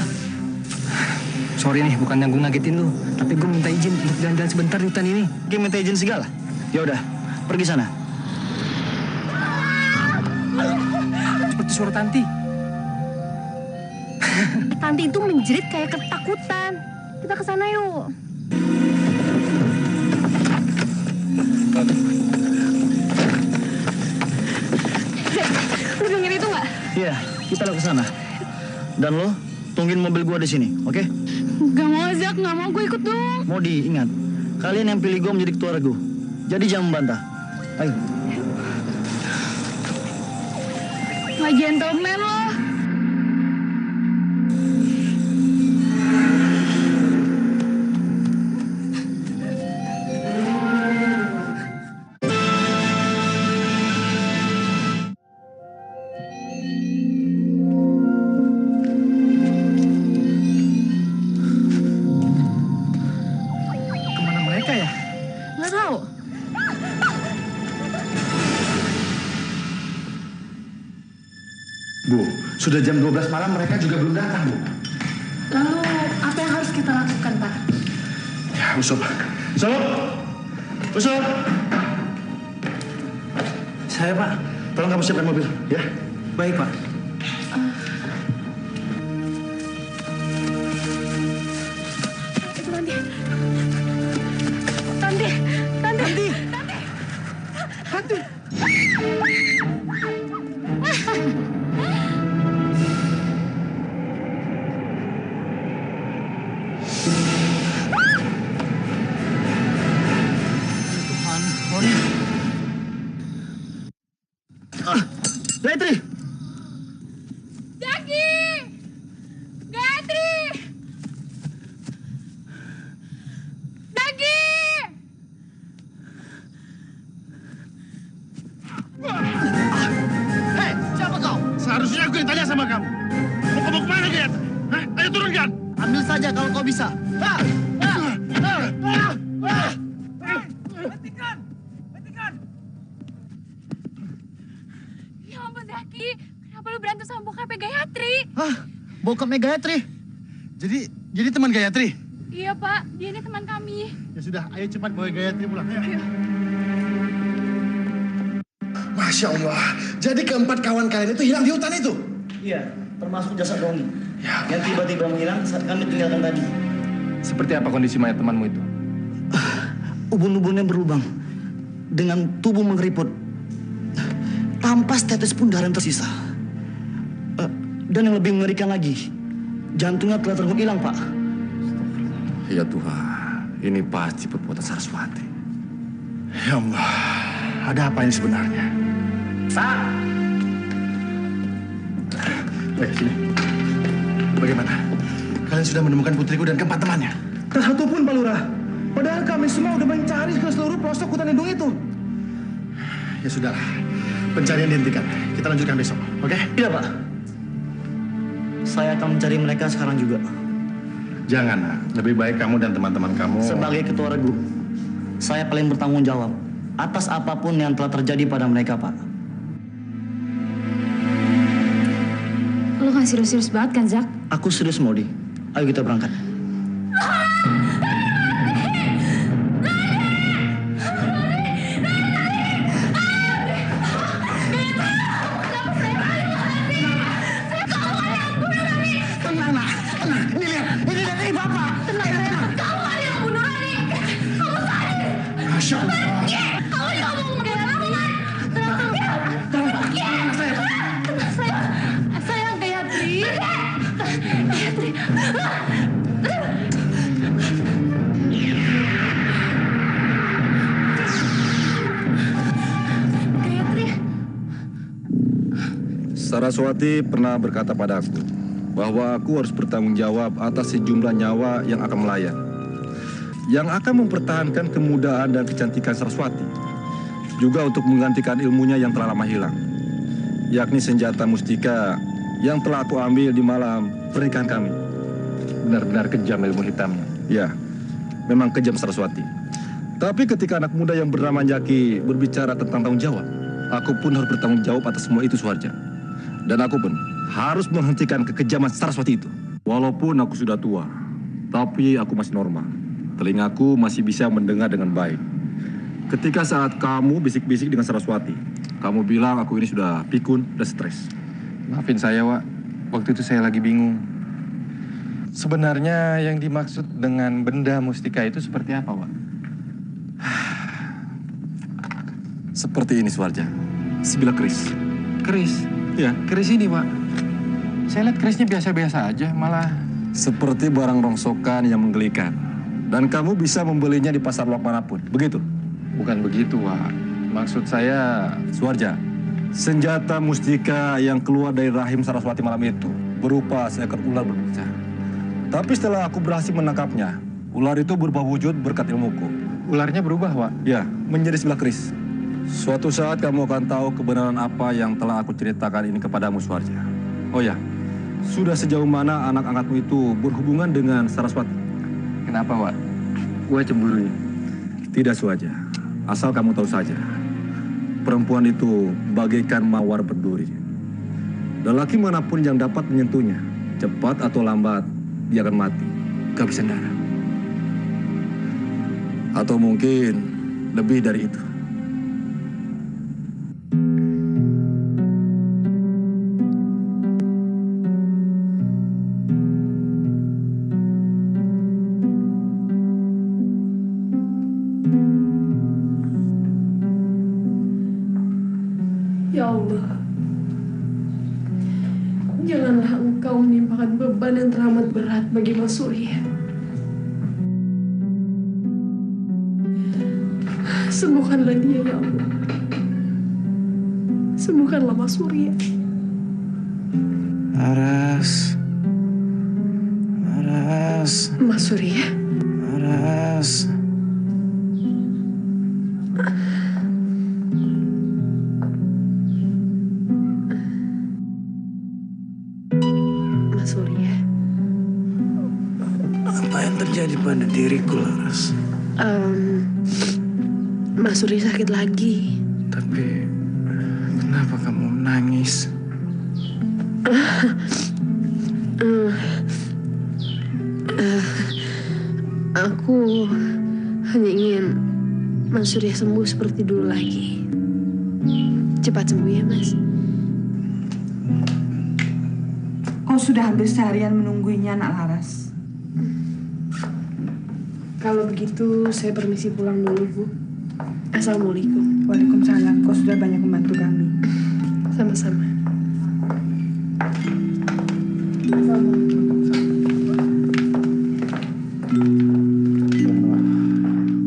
[SPEAKER 12] Sorry nih, bukannya gua ngagetin lu, tapi gua minta izin untuk jalan-jalan sebentar di hutan ini.
[SPEAKER 5] Dia minta izin segala. Ya udah, pergi sana.
[SPEAKER 12] Seperti suara Tanti.
[SPEAKER 4] Tanti itu menjerit kayak ketakutan. Kita ke sana yuk. Lu denger itu nggak?
[SPEAKER 5] Iya, kita ke sana. Dan lo tungguin mobil gua di sini, oke?
[SPEAKER 4] Gak mau, Zak. Gak mau, gue ikut dong.
[SPEAKER 5] Modi, ingat. Kalian yang pilih gua menjadi ketua regu. Jadi jangan membantah. Ayo.
[SPEAKER 4] Gak gentleman lo. Nggak tahu.
[SPEAKER 1] Bu, sudah jam 12 malam mereka juga belum datang, Bu.
[SPEAKER 7] Lalu apa yang harus kita lakukan, Pak?
[SPEAKER 1] Ya, Usop. Usop! Usop! Saya, Pak. Tolong kamu siapkan mobil, ya?
[SPEAKER 12] Baik, Pak.
[SPEAKER 4] Itu Tanti. Tanti. Tanti. Tanti.
[SPEAKER 12] Tanti.
[SPEAKER 1] Aku yang tanya sama kamu. Mau ke mana, Gayatri? Hah? Ayo turunkan.
[SPEAKER 5] Ambil saja kalau kau bisa.
[SPEAKER 15] Ya ampun Zaki, kenapa lu berantem sama bokapnya Gayatri?
[SPEAKER 5] Hah? Bokapnya Gayatri?
[SPEAKER 1] Jadi teman Gayatri?
[SPEAKER 15] Iya Pak, dia ini teman kami.
[SPEAKER 1] Ya sudah, ayo cepat bawa Gayatri pulang. Ayo. Masya Allah, jadi keempat kawan kalian itu hilang di hutan itu?
[SPEAKER 5] Iya, termasuk jasad Roni. Yang tiba-tiba menghilang saat kami tinggalkan tadi.
[SPEAKER 6] Seperti apa kondisi mayat temanmu itu?
[SPEAKER 5] Ubun-ubunnya berlubang. Dengan tubuh mengeriput. Tanpa setetes pun darah yang tersisa. Dan yang lebih mengerikan lagi, jantungnya telah terenggut hilang, Pak.
[SPEAKER 11] Ya Tuhan, ini pasti perbuatan Saraswati.
[SPEAKER 1] Ya Allah, ada apa ini sebenarnya?
[SPEAKER 5] Pak!
[SPEAKER 1] Baik, sini. Bagaimana? Kalian sudah menemukan putriku dan keempat temannya?
[SPEAKER 5] Tak satu pun, Pak Lurah. Padahal kami semua udah mencari ke seluruh pelosok hutan lindung itu.
[SPEAKER 1] Ya sudahlah, pencarian dihentikan. Kita lanjutkan besok, oke?
[SPEAKER 5] Tidak, Pak. Saya akan mencari mereka sekarang juga.
[SPEAKER 1] Jangan, nak. Lebih baik kamu dan teman-teman kamu...
[SPEAKER 5] Sebagai ketua regu, saya paling bertanggung jawab atas apapun yang telah terjadi pada mereka, Pak.
[SPEAKER 15] Lu kan serius-serius banget kan, Zak?
[SPEAKER 5] Aku serius, Maudi. Ayo kita berangkat.
[SPEAKER 11] Saraswati pernah berkata padaku bahwa aku harus bertanggung jawab atas sejumlah nyawa yang akan melayang, yang akan mempertahankan kemudahan dan kecantikan Saraswati, juga untuk menggantikan ilmunya yang telah lama hilang, yakni senjata mustika yang telah aku ambil di malam pernikahan kami.
[SPEAKER 6] Benar-benar kejam ilmu hitamnya.
[SPEAKER 11] Ya, memang kejam Saraswati. Tapi ketika anak muda yang bernama Jaki berbicara tentang tanggung jawab, aku pun harus bertanggung jawab atas semua itu, Suharja. Dan aku pun harus menghentikan kekejaman Saraswati itu. Walaupun aku sudah tua, tapi aku masih normal. Telingaku masih bisa mendengar dengan baik. Ketika saat kamu bisik-bisik dengan Saraswati, kamu bilang aku ini sudah pikun dan stres.
[SPEAKER 6] Maafin saya, Wak. Waktu itu saya lagi bingung. Sebenarnya yang dimaksud dengan benda mustika itu seperti apa, Wak?
[SPEAKER 11] Seperti ini, Suharja. Sebilah keris.
[SPEAKER 6] Keris? Ya, keris ini, Pak. Saya lihat kerisnya biasa-biasa aja, malah...
[SPEAKER 11] Seperti barang rongsokan yang menggelikan. Dan kamu bisa membelinya di pasar loak manapun, begitu?
[SPEAKER 6] Bukan begitu, Wak. Maksud saya...
[SPEAKER 11] Suharja, senjata mustika yang keluar dari rahim Saraswati malam itu berupa seekor ular berbisa. Tapi setelah aku berhasil menangkapnya, ular itu berubah wujud berkat ilmuku.
[SPEAKER 6] Ularnya berubah, Wak?
[SPEAKER 11] Ya, menjadi sebilah keris. Suatu saat kamu akan tahu kebenaran apa yang telah aku ceritakan ini kepadamu, Suharja. Oh ya, sudah sejauh mana anak angkatmu itu berhubungan dengan Saraswati?
[SPEAKER 6] Kenapa, Wak? Gue cemburu ya?
[SPEAKER 11] Tidak, Suharja. Asal kamu tahu saja. Perempuan itu bagaikan mawar berduri. Lelaki manapun yang dapat menyentuhnya, cepat atau lambat, dia akan mati. Kehabisan darah. Atau mungkin lebih dari itu.
[SPEAKER 3] Ya Allah, janganlah Engkau menimpakan beban yang teramat berat bagi Mas Surya. Sembuhkanlah dia, ya Allah. Sembuhkanlah Mas Surya.
[SPEAKER 6] Laras. Laras.
[SPEAKER 3] Mas Surya.
[SPEAKER 6] Laras.
[SPEAKER 16] pada diriku, Laras.
[SPEAKER 3] Mas Suri sakit lagi.
[SPEAKER 16] Tapi kenapa kamu menangis?
[SPEAKER 3] Aku hanya ingin Mas Surya sembuh seperti dulu lagi. Cepat sembuh ya, Mas.
[SPEAKER 13] Kau sudah hampir seharian menungguinya, Nak Laras.
[SPEAKER 3] Kalau begitu, saya permisi pulang dulu, Bu. Assalamualaikum.
[SPEAKER 13] Waalaikumsalam. Kau sudah banyak membantu kami.
[SPEAKER 3] Sama-sama.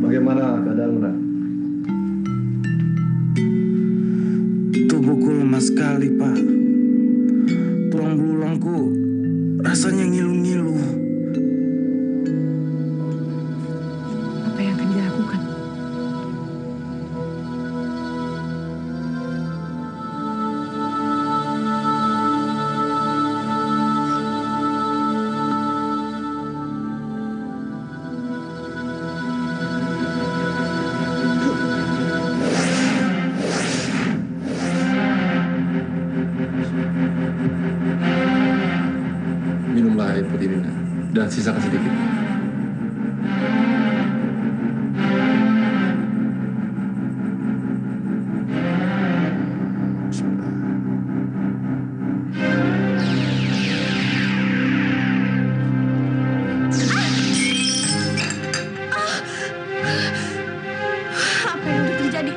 [SPEAKER 11] Bagaimana keadaan Nak?
[SPEAKER 16] Tubuhku lemah sekali, Pak. Tulang belulangku rasanya ngilu-ngilu.
[SPEAKER 13] Apa yang akan dilakukan?
[SPEAKER 11] Minumlah air putih ini, Nak. Dan sisakan sedikit.
[SPEAKER 4] Apa yang udah terjadi?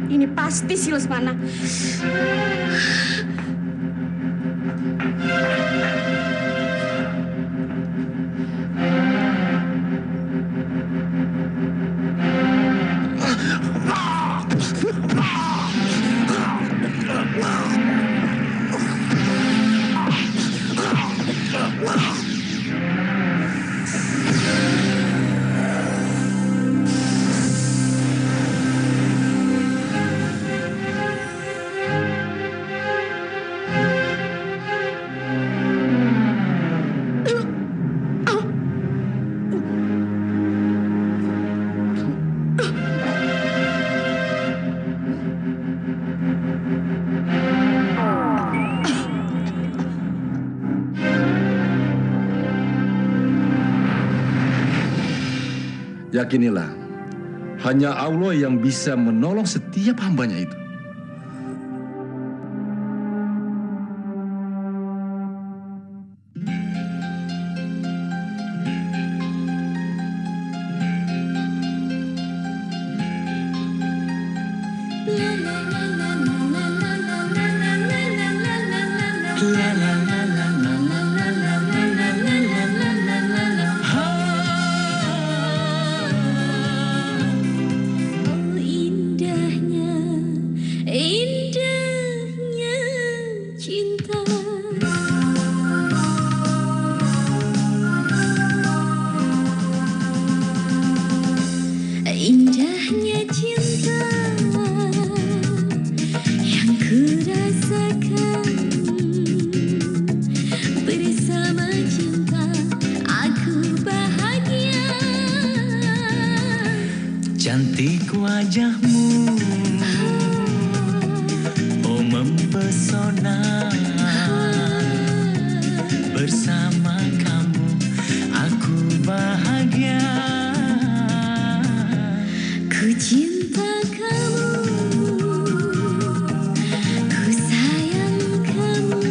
[SPEAKER 4] Ini pasti si Lesmana.
[SPEAKER 11] Yakinilah, hanya Allah yang bisa menolong setiap hambanya itu.
[SPEAKER 17] Indahnya cinta. Indahnya cinta yang kurasakan bersama cinta, aku bahagia.
[SPEAKER 9] Cantik wajahmu, oh mempesona. Bersama kamu aku bahagia.
[SPEAKER 17] Ku cinta kamu, ku sayang kamu.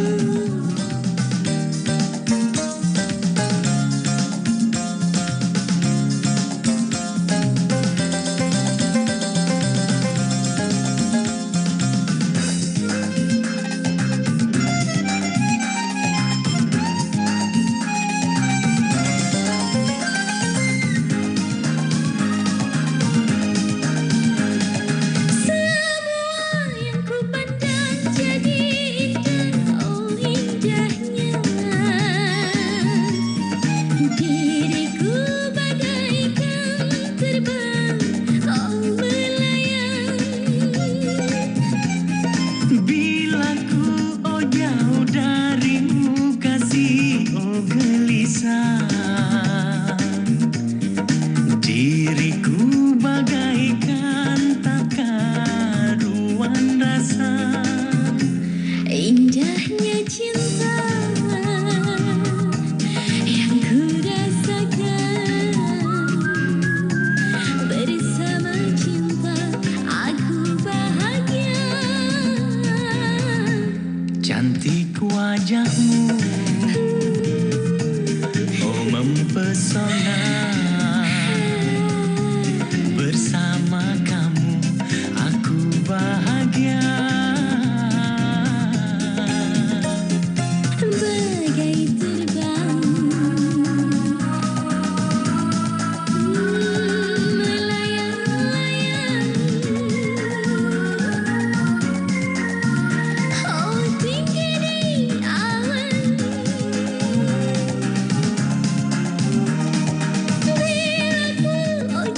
[SPEAKER 9] wajahmu, oh mempesona. Bersama kamu aku bahagia.
[SPEAKER 17] Bagai terbang melayang-layang, oh tinggi di awan. Bila ku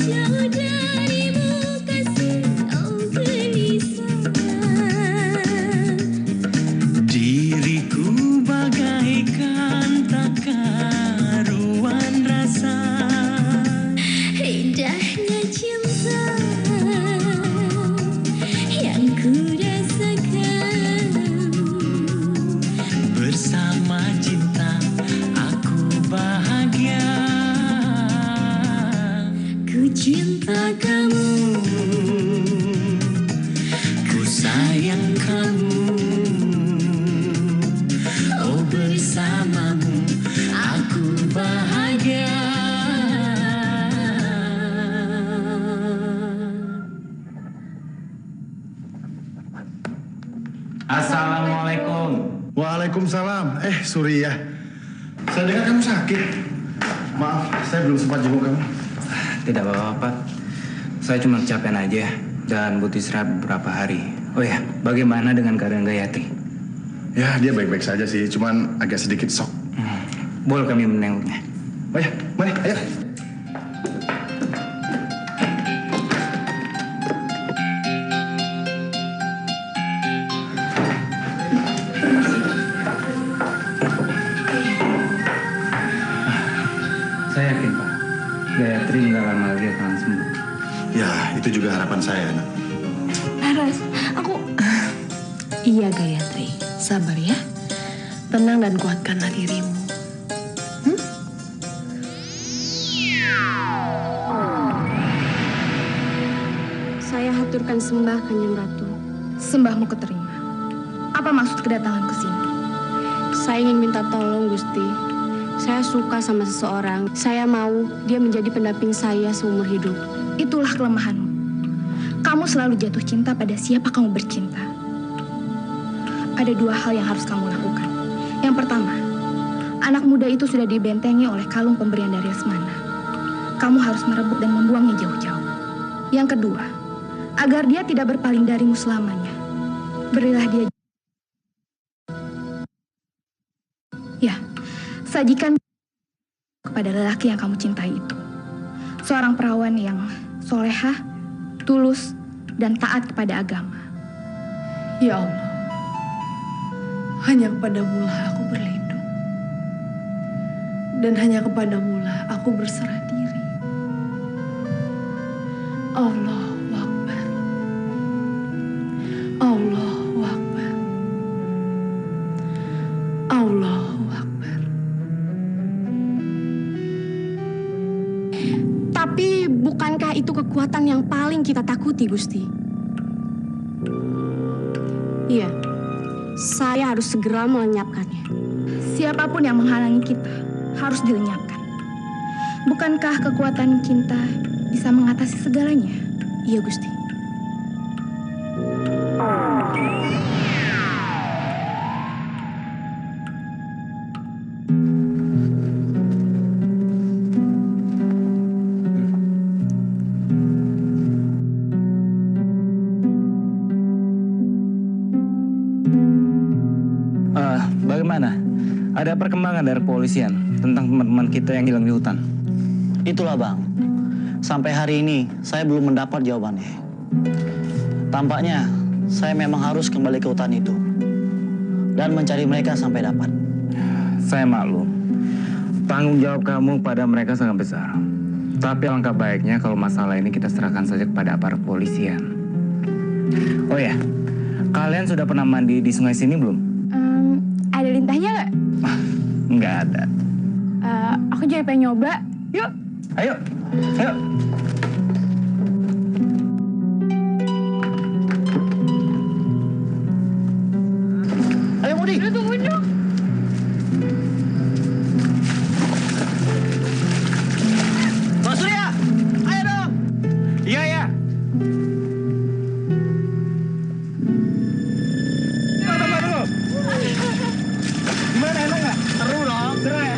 [SPEAKER 17] jauh darimu kasih, oh gelisah.
[SPEAKER 9] Diriku bagaikan tak karuan rasa.
[SPEAKER 17] Indahnya cinta yang ku rasakan.
[SPEAKER 9] Bersama cinta aku bahagia.
[SPEAKER 17] Ku cinta kamu,
[SPEAKER 9] Ku sayang kamu, oh bersamamu aku bahagia.
[SPEAKER 6] Assalamualaikum.
[SPEAKER 1] Waalaikumsalam. Surya. Saya dengar kamu sakit. Maaf, saya belum sempat jenguk kamu.
[SPEAKER 6] Tidak apa-apa, Pak. Saya cuma kecapean aja dan butuh istirahat beberapa hari. Oh ya, bagaimana dengan keadaan Gayatri?
[SPEAKER 1] Ya, dia baik-baik saja sih, cuman agak sedikit shock.
[SPEAKER 6] Boleh kami menengoknya?
[SPEAKER 1] Oh ya, mari, ayo.
[SPEAKER 6] Saya yakin, Pak. Gayatri nggak lama lagi akan sembuh.
[SPEAKER 1] Ya, itu juga harapan saya, nak.
[SPEAKER 3] Laras, aku... Iya Gayatri, sabar ya. Tenang dan kuatkanlah dirimu.
[SPEAKER 7] Saya haturkan sembah Kanjeng Ratu.
[SPEAKER 4] Sembahmu keterima. Apa maksud kedatangan ke sini?
[SPEAKER 7] Saya ingin minta tolong, Gusti. Saya suka sama seseorang. Saya mau dia menjadi pendamping saya seumur hidup.
[SPEAKER 4] Itulah kelemahanmu. Kamu selalu jatuh cinta pada siapa kamu bercinta. Ada dua hal yang harus kamu lakukan. Yang pertama, anak muda itu sudah dibentengi oleh kalung pemberian dari Lesmana. Kamu harus merebut dan membuangnya jauh-jauh. Yang kedua, agar dia tidak berpaling darimu selamanya, berilah dia. Ya, sajikan kepada lelaki yang kamu cintai itu. Seorang perawan yang solehah, tulus, dan taat kepada agama.
[SPEAKER 3] Ya Allah, hanya kepadamu-lah aku berlindung. Dan hanya kepadamu-lah aku berserah diri. Allahu Akbar. Allahu Akbar. Allahu Akbar.
[SPEAKER 7] Tapi bukankah itu kekuatan yang paling kita takuti, Gusti? Iya, saya harus segera melenyapkannya.
[SPEAKER 4] Siapapun yang menghalangi kita harus dilenyapkan. Bukankah kekuatan cinta bisa mengatasi segalanya?
[SPEAKER 7] Iya, Gusti.
[SPEAKER 6] Bagaimana? Ada perkembangan dari kepolisian tentang teman-teman kita yang hilang di hutan?
[SPEAKER 5] Itulah Bang, sampai hari ini saya belum mendapat jawabannya. Tampaknya saya memang harus kembali ke hutan itu dan mencari mereka sampai dapat.
[SPEAKER 6] Saya maklum, tanggung jawab kamu pada mereka sangat besar. Tapi alangkah baiknya kalau masalah ini kita serahkan saja kepada aparat kepolisian. Oh ya, kalian sudah pernah mandi di sungai sini belum?
[SPEAKER 4] Ada lintahnya nggak?
[SPEAKER 6] Nggak ada.
[SPEAKER 4] Aku jadi pengen nyoba. Yuk.
[SPEAKER 6] Ayo, ayo.
[SPEAKER 5] Ayo Mudi.
[SPEAKER 4] Tungguin dong.
[SPEAKER 2] Gimana, enak nggak? Seru dong. Seru ya?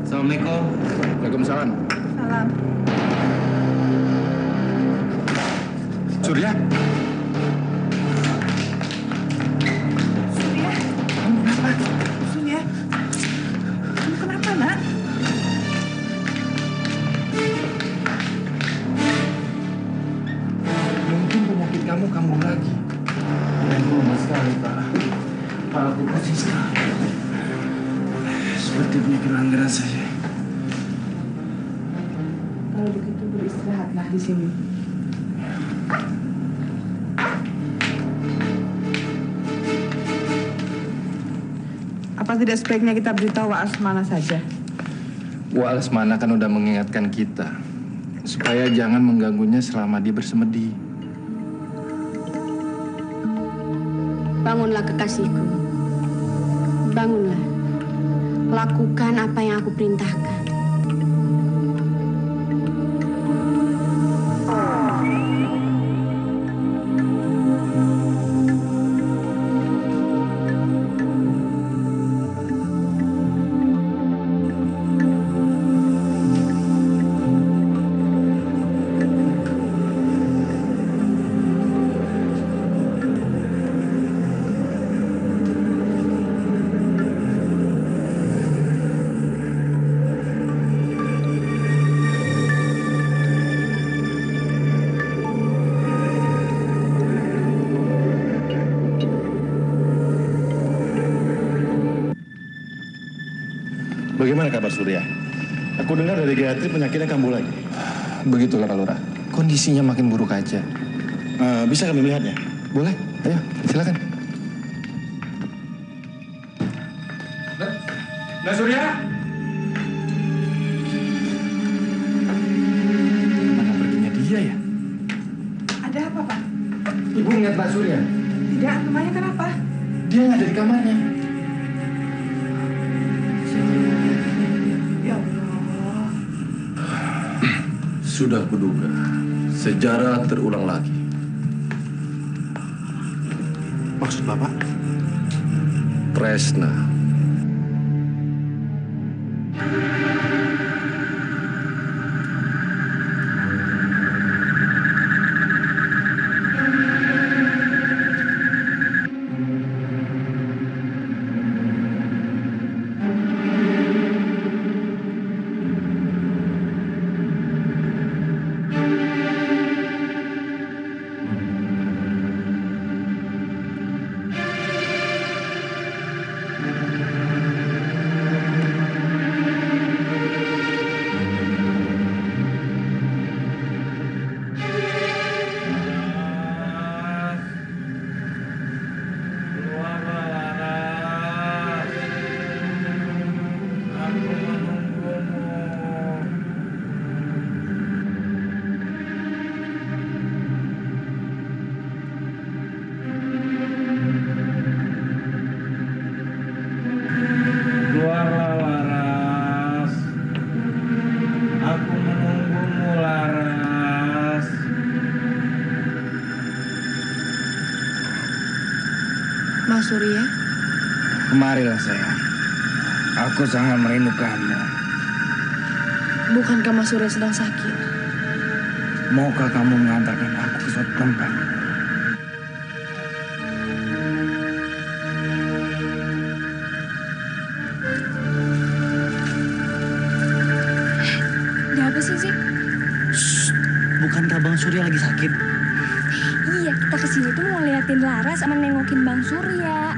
[SPEAKER 6] Assalamualaikum.
[SPEAKER 11] Waalaikumsalam.
[SPEAKER 13] Salam.
[SPEAKER 11] Surya?
[SPEAKER 13] Surya, kamu kenapa? Surya, kamu kenapa, nak?
[SPEAKER 16] Mungkin penyakit kamu kambuh lagi. Lemas sekali, Pak. Kepalaku pusing sekali. Seperti punya kelanggaran saja.
[SPEAKER 13] Kalau begitu beristirahatlah di sini. Apa tidak sebaiknya kita beritahu Wak Asmana saja?
[SPEAKER 16] Wak Lesmana kan udah mengingatkan kita supaya jangan mengganggunya selama dia bersemedi.
[SPEAKER 7] Bangunlah kekasihku. Bangunlah. Lakukan apa yang aku perintahkan.
[SPEAKER 1] Bagaimana kabar Surya? Aku dengar dari Gayatri penyakitnya kambuh lagi.
[SPEAKER 16] Begitulah Pak Lurah. Kondisinya makin buruk aja.
[SPEAKER 1] Bisa kami melihatnya?
[SPEAKER 16] Boleh, ayo silakan.
[SPEAKER 6] Mbak Surya?
[SPEAKER 16] Mana perginya dia ya?
[SPEAKER 13] Ada apa, Pak?
[SPEAKER 16] Ibu ingat Mbak Surya?
[SPEAKER 13] Tidak, namanya kenapa?
[SPEAKER 16] Dia nggak ada di kamarnya.
[SPEAKER 13] Ya Allah.
[SPEAKER 11] Sudah kuduga, sejarah terulang lagi.
[SPEAKER 1] Maksud Bapak?
[SPEAKER 11] Tresna.
[SPEAKER 16] Keluarlah Laras. Aku menunggumu Laras.
[SPEAKER 3] Mas Surya,
[SPEAKER 16] Kemarilah sayang. Aku sangat merindukanmu.
[SPEAKER 3] bukankah Mas Surya sedang sakit?
[SPEAKER 16] Maukah kamu mengantarkan aku ke suatu tempat?
[SPEAKER 15] sih?
[SPEAKER 5] Bukankah Bang Surya lagi sakit?
[SPEAKER 15] Iya, kita kesini tuh mau liatin Laras sama nengokin Bang Surya.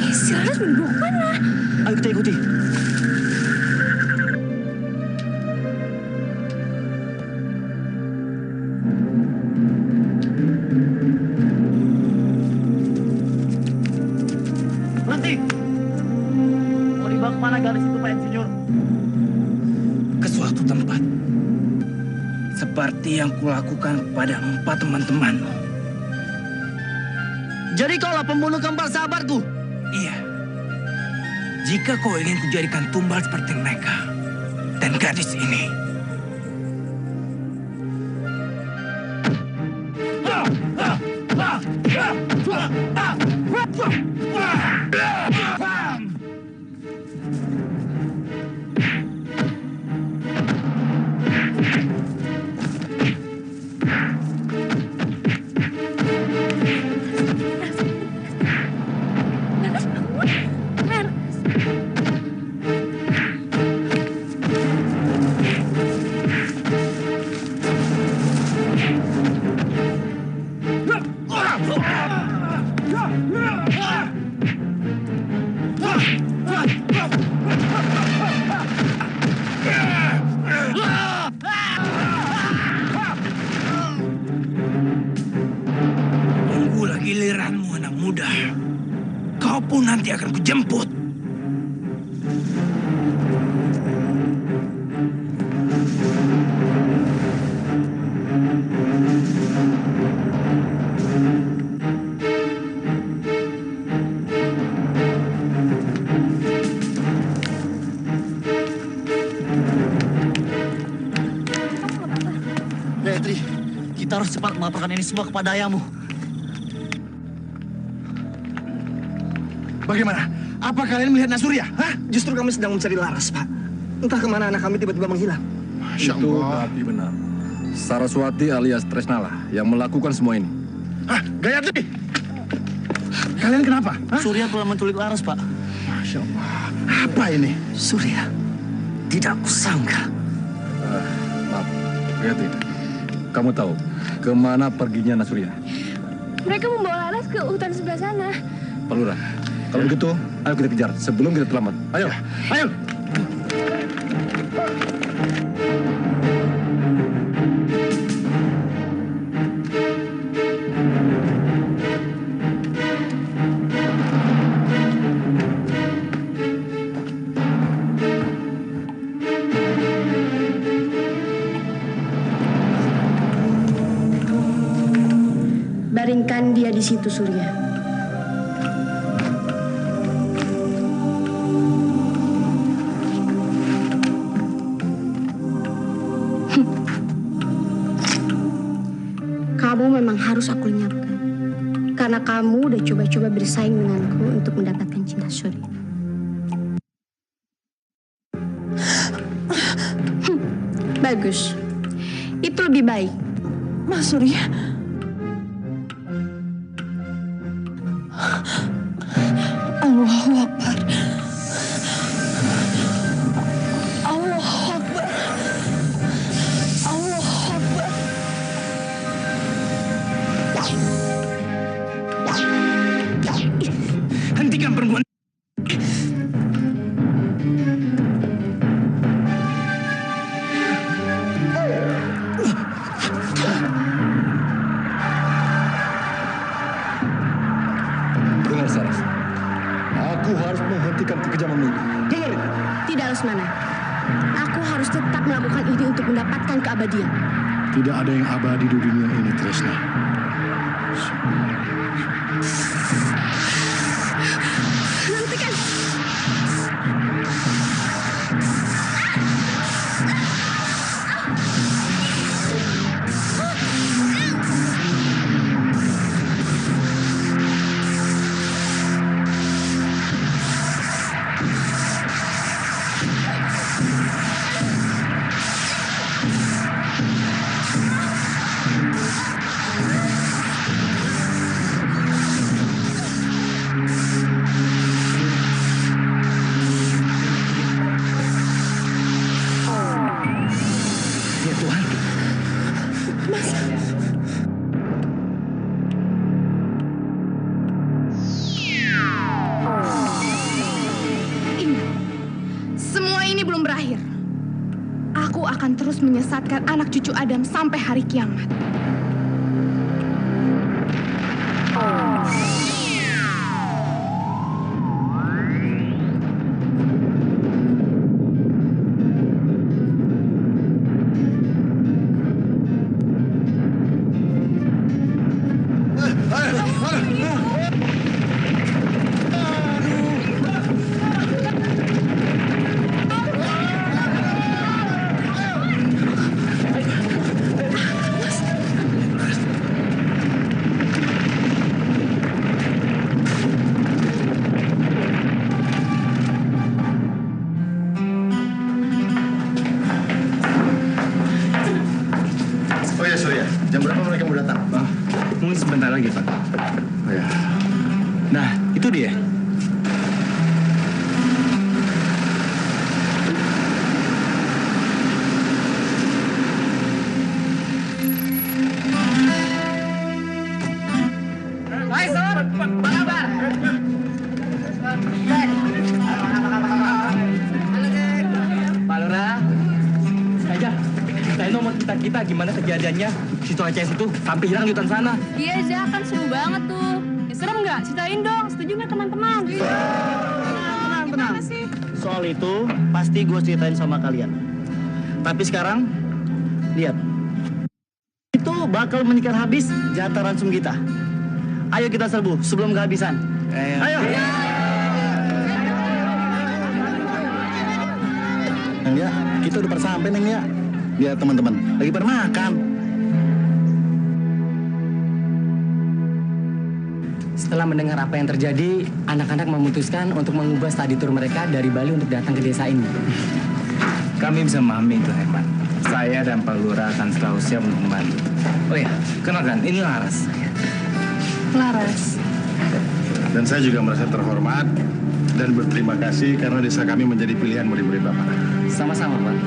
[SPEAKER 15] Si Laras belum kemana?
[SPEAKER 5] Ayo kita ikuti.
[SPEAKER 2] Berhenti! Mau dibawa kemana garis itu Pak Insinyur?
[SPEAKER 6] Ke suatu tempat. Seperti yang kulakukan kepada 4 teman-temanmu.
[SPEAKER 5] Jadi kaulah pembunuh kembar sahabatku?
[SPEAKER 6] Iya. Jika kau ingin kujadikan tumbal seperti mereka dan gadis ini. Tunggulah giliranmu anak muda. Kau pun nanti akan kujemput.
[SPEAKER 5] Gayatri, kita harus cepat melaporkan ini semua kepada ayahmu.
[SPEAKER 1] Bagaimana? Apa kalian melihat Nasurya? Hah? Justru kami sedang mencari Laras, Pak. Entah kemana anak kami tiba-tiba menghilang.
[SPEAKER 11] Itu tapi benar. Saraswati alias Tresnala yang melakukan semua ini.
[SPEAKER 1] Hah? Gayatri! Kalian kenapa? Hah?
[SPEAKER 5] Surya telah menculik Laras, Pak.
[SPEAKER 1] Masya Allah. Apa ini?
[SPEAKER 5] Surya, tidak kusangka.
[SPEAKER 11] Maaf, Gayatri. Kamu tahu kemana perginya Nasurya?
[SPEAKER 15] Mereka membawa Laras ke hutan sebelah sana.
[SPEAKER 11] Pak Lurah, kalau begitu, ayo kita kejar sebelum kita terlambat. Ayo, ayo.
[SPEAKER 7] Baringkan dia di situ, Surya. Kamu memang harus aku lenyapkan. Karena kamu udah coba-coba bersaing denganku untuk mendapatkan cinta Surya. Bagus. Itu lebih baik.
[SPEAKER 13] Mas Surya. Allahu Akbar. Allahu Akbar. Allahu Akbar.
[SPEAKER 6] Hentikan perempuan.
[SPEAKER 11] Dengar, Saras. Aku harus menghentikan kekejaman ini. Dengar ini.
[SPEAKER 7] Tidak, Lesmana. Aku harus tetap melakukan ini untuk mendapatkan keabadian.
[SPEAKER 1] Tidak ada yang abadi di dunia ini, Tresna.
[SPEAKER 7] Hentikan.
[SPEAKER 4] terus menyesatkan anak cucu Adam sampai hari kiamat.
[SPEAKER 1] Jam berapa mereka mau datang?
[SPEAKER 6] Mungkin sebentar lagi, Pak. Oh ya. Nah, itu dia.
[SPEAKER 12] Hai, Sur. Apa kabar? Pak Lurah. Saya nomor kita gimana kejadiannya? Si cowok CS itu sampai hilang di hutan sana.
[SPEAKER 15] Iya, Zah, kan seru banget tuh. Ya, serem nggak? Ceritain dong. Setuju nggak teman-teman?
[SPEAKER 5] Tenang. Soal itu pasti gue ceritain sama kalian. Tapi sekarang, lihat. Itu bakal menikah habis jatah ransum kita. Ayo kita serbu sebelum kehabisan. Ayo.
[SPEAKER 1] Neng ya, kita udah pada sampai Neng ya. Lihat teman-teman, lagi pada makan.
[SPEAKER 12] Setelah mendengar apa yang terjadi, anak-anak memutuskan untuk mengubah study tour mereka dari Bali untuk datang ke desa ini.
[SPEAKER 6] Kami bisa memahami itu, Herman. Saya dan Pak Lurah akan selalu siap untuk membantu. Oh ya, kenalkan, ini Laras.
[SPEAKER 3] Laras.
[SPEAKER 1] Dan saya juga merasa terhormat dan berterima kasih karena desa kami menjadi pilihan murid-murid Bapak.
[SPEAKER 12] Sama-sama, Pak.